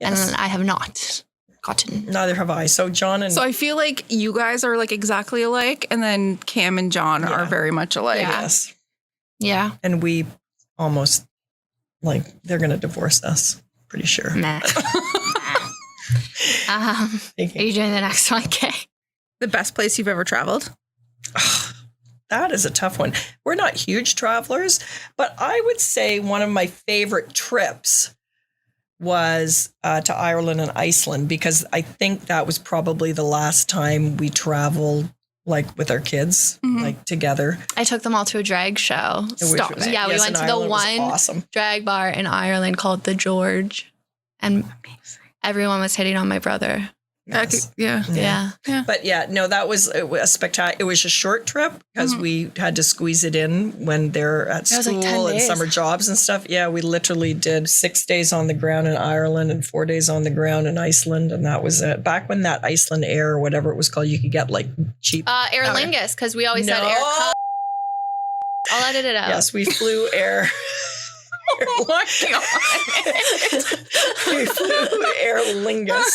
[SPEAKER 3] Yes.
[SPEAKER 1] And I have not gotten.
[SPEAKER 3] Neither have I. So John and...
[SPEAKER 2] So I feel like you guys are like exactly alike, and then Cam and John are very much alike.
[SPEAKER 1] Yeah.
[SPEAKER 3] Yes.
[SPEAKER 1] Yeah.
[SPEAKER 3] And we almost, like, they're going to divorce us. Pretty sure.
[SPEAKER 1] Nah. Are you doing the next one, Kay?
[SPEAKER 2] The best place you've ever traveled?
[SPEAKER 3] That is a tough one. We're not huge travelers, but I would say one of my favorite trips was to Ireland and Iceland, because I think that was probably the last time we traveled like with our kids, like together.
[SPEAKER 1] I took them all to a drag show.
[SPEAKER 3] Stop
[SPEAKER 1] it. Yeah, we went to the one drag bar in Ireland called the George. And everyone was hitting on my brother.
[SPEAKER 3] Yes.
[SPEAKER 2] Yeah.
[SPEAKER 3] But yeah, no, that was a spectacular. It was a short trip because we had to squeeze it in when they're at
[SPEAKER 1] It was like 10
[SPEAKER 3] school and
[SPEAKER 1] days.
[SPEAKER 3] summer jobs and stuff. Yeah, we literally did 6 days on the ground in Ireland and 4 days on the ground in Iceland. And that was it. Back when that Iceland Air or whatever it was called, you could get like cheap.
[SPEAKER 1] Aer Lingus, because we always said
[SPEAKER 3] No.
[SPEAKER 1] Air Cup. I'll edit it out.
[SPEAKER 3] Yes, we flew Air.
[SPEAKER 2] Oh my God.
[SPEAKER 3] We flew Aer Lingus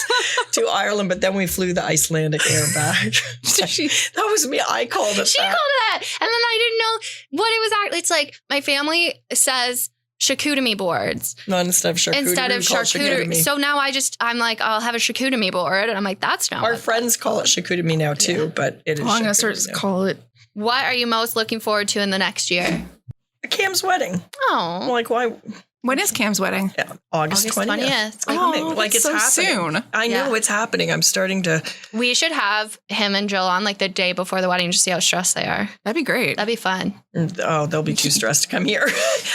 [SPEAKER 3] to Ireland, but then we flew the Icelandic Air back. That was me. I called it
[SPEAKER 1] She
[SPEAKER 3] that.
[SPEAKER 1] called it that. And then I didn't know what it was actually. It's like my family says charcuterie boards
[SPEAKER 3] Not instead of charcuterie.
[SPEAKER 1] instead of
[SPEAKER 3] we call it
[SPEAKER 1] charcuterie. So now I'm like, I'll have a charcuterie board. And I'm like, that's not
[SPEAKER 3] Our
[SPEAKER 1] what
[SPEAKER 3] friends call it charcuterie now too, but it is.
[SPEAKER 2] I'm gonna start
[SPEAKER 3] charcuterie
[SPEAKER 2] to
[SPEAKER 3] now.
[SPEAKER 2] call it.
[SPEAKER 1] What are you most looking forward to in the next year?
[SPEAKER 3] Cam's wedding.
[SPEAKER 1] Oh,
[SPEAKER 3] Like, why?
[SPEAKER 2] When is Cam's wedding?
[SPEAKER 3] Yeah, August 20th.
[SPEAKER 1] It's
[SPEAKER 3] Coming. Like it's
[SPEAKER 2] so
[SPEAKER 3] happening.
[SPEAKER 2] soon.
[SPEAKER 3] I know
[SPEAKER 1] Yeah.
[SPEAKER 3] it's happening. I'm starting to.
[SPEAKER 1] We should have him and Jill on like the day before the wedding to see how stressed they are.
[SPEAKER 2] That'd be great.
[SPEAKER 1] That'd be fun.
[SPEAKER 3] Oh, they'll be too stressed to come here.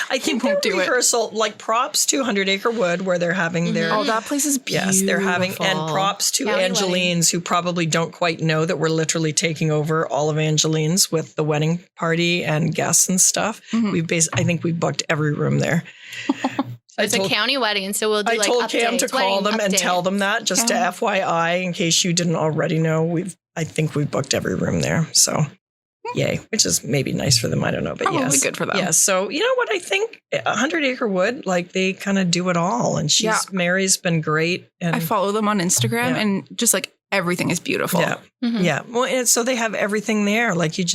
[SPEAKER 3] I think
[SPEAKER 2] won't
[SPEAKER 3] their
[SPEAKER 2] do it.
[SPEAKER 3] rehearsal, like props to 100 Acre Wood, where they're having their.
[SPEAKER 2] Oh, that place is beautiful.
[SPEAKER 3] Yes, they're having, and props to
[SPEAKER 1] County
[SPEAKER 3] Angeline's, who probably don't quite know that we're literally taking over all of Angeline's with the wedding party and guests and stuff. I think we've booked every room there.
[SPEAKER 1] It's a county wedding, so we'll do
[SPEAKER 3] I
[SPEAKER 1] like
[SPEAKER 3] told
[SPEAKER 1] updates,
[SPEAKER 3] Cam to call
[SPEAKER 1] wedding
[SPEAKER 3] them and tell
[SPEAKER 1] updates.
[SPEAKER 3] them that, just to FYI, in case you didn't already know. I think we've booked every room there. So, yay, which is maybe nice for them. I don't know, but
[SPEAKER 2] Probably
[SPEAKER 3] yes,
[SPEAKER 2] good for them.
[SPEAKER 3] Yes. So you know what? I think 100 Acre Wood, like they kind of do it all, and Mary's been great. And
[SPEAKER 2] I follow them on Instagram,
[SPEAKER 3] Yeah.
[SPEAKER 2] and just like everything is beautiful.
[SPEAKER 3] yeah, yeah. Well, and so they have everything there. Like you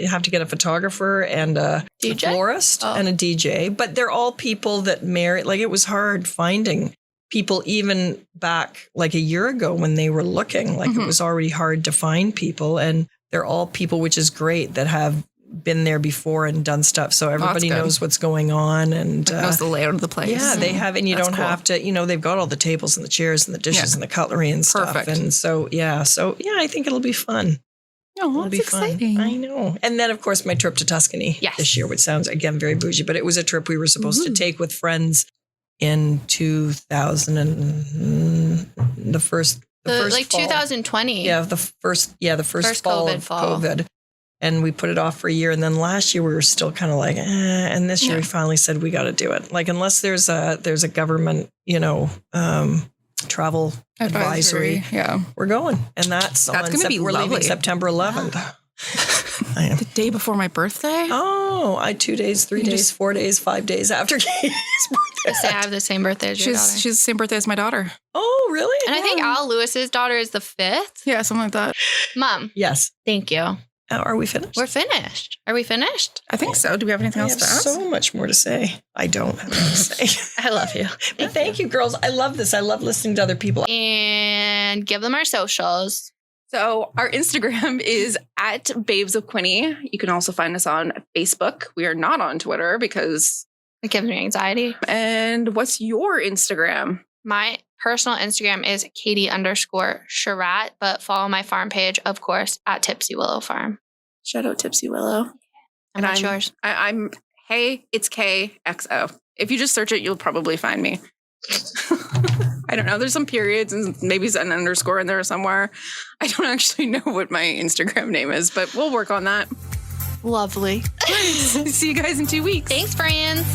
[SPEAKER 3] have to get a photographer and a
[SPEAKER 1] DJ?
[SPEAKER 3] florist and a DJ, but they're all people that Mary. Like it was hard finding people even back like a year ago when they were looking. Like it was already hard to find people, and they're all people, which is great, that have been there before and done stuff. So everybody
[SPEAKER 2] good.
[SPEAKER 3] knows what's going on and
[SPEAKER 2] Knows the layout of the place.
[SPEAKER 3] yeah, they have, and you
[SPEAKER 2] That's
[SPEAKER 3] don't
[SPEAKER 2] cool.
[SPEAKER 3] have to, they've got all the tables and the chairs and the dishes and the cutlery and stuff.
[SPEAKER 2] Perfect.
[SPEAKER 3] And so I think it'll be fun.
[SPEAKER 2] Oh,
[SPEAKER 3] It'll
[SPEAKER 2] that's
[SPEAKER 3] be
[SPEAKER 2] exciting.
[SPEAKER 3] fun. I know. And then, of course, my trip to Tuscany this year, which sounds, again, very bougie, but it was a trip we were supposed to take with friends in 2000 and the first
[SPEAKER 1] Like
[SPEAKER 3] fall.
[SPEAKER 1] 2020.
[SPEAKER 3] Yeah, the first fall
[SPEAKER 1] COVID
[SPEAKER 3] of
[SPEAKER 1] fall.
[SPEAKER 3] COVID. And we put it off for a year. And then last year we were still kind of like, and this year we finally said, we got to do it. Like, unless there's a government, travel advisory,
[SPEAKER 2] Yeah.
[SPEAKER 3] we're going. And that's
[SPEAKER 2] That's gonna be
[SPEAKER 3] we're leaving
[SPEAKER 2] lovely.
[SPEAKER 3] September 11th. I am.
[SPEAKER 2] The day before my birthday?
[SPEAKER 3] Oh, 2 days, 3 days, 4 days, 5 days after Katie's birthday.
[SPEAKER 1] Say I have the same birthday as your daughter.
[SPEAKER 2] She's the same birthday as my daughter.
[SPEAKER 3] Oh, really?
[SPEAKER 1] And I think Al Lewis's daughter is the 5th.
[SPEAKER 2] Yeah, something like that.
[SPEAKER 1] Mom,
[SPEAKER 3] Yes.
[SPEAKER 1] thank you.
[SPEAKER 3] Are we finished?
[SPEAKER 1] We're finished. Are we finished?
[SPEAKER 2] I think so. Do we have anything
[SPEAKER 3] I
[SPEAKER 2] else
[SPEAKER 3] have
[SPEAKER 2] to ask?
[SPEAKER 3] so much more to say. I don't have anything to say.
[SPEAKER 1] I love you.
[SPEAKER 3] But thank you, girls. I love this. I love listening to other people.
[SPEAKER 1] And give them our socials.
[SPEAKER 2] So our Instagram is at Babes of Quinny. You can also find us on Facebook. We are not on Twitter because...
[SPEAKER 1] It gives me anxiety.
[SPEAKER 2] And what's your Instagram?
[SPEAKER 1] My personal Instagram is Katie_Sherratt, but follow my farm page, of course, at Tipsy Willow Farm.
[SPEAKER 2] Shout out Tipsy Willow.
[SPEAKER 1] And what's yours?
[SPEAKER 2] I'm Hey, it's KXO. If you just search it, you'll probably find me. I don't know. There's some periods and maybe an underscore in there somewhere. I don't actually know what my Instagram name is, but we'll work on that.
[SPEAKER 1] Lovely.
[SPEAKER 2] See you guys in 2 weeks.
[SPEAKER 1] Thanks, friends.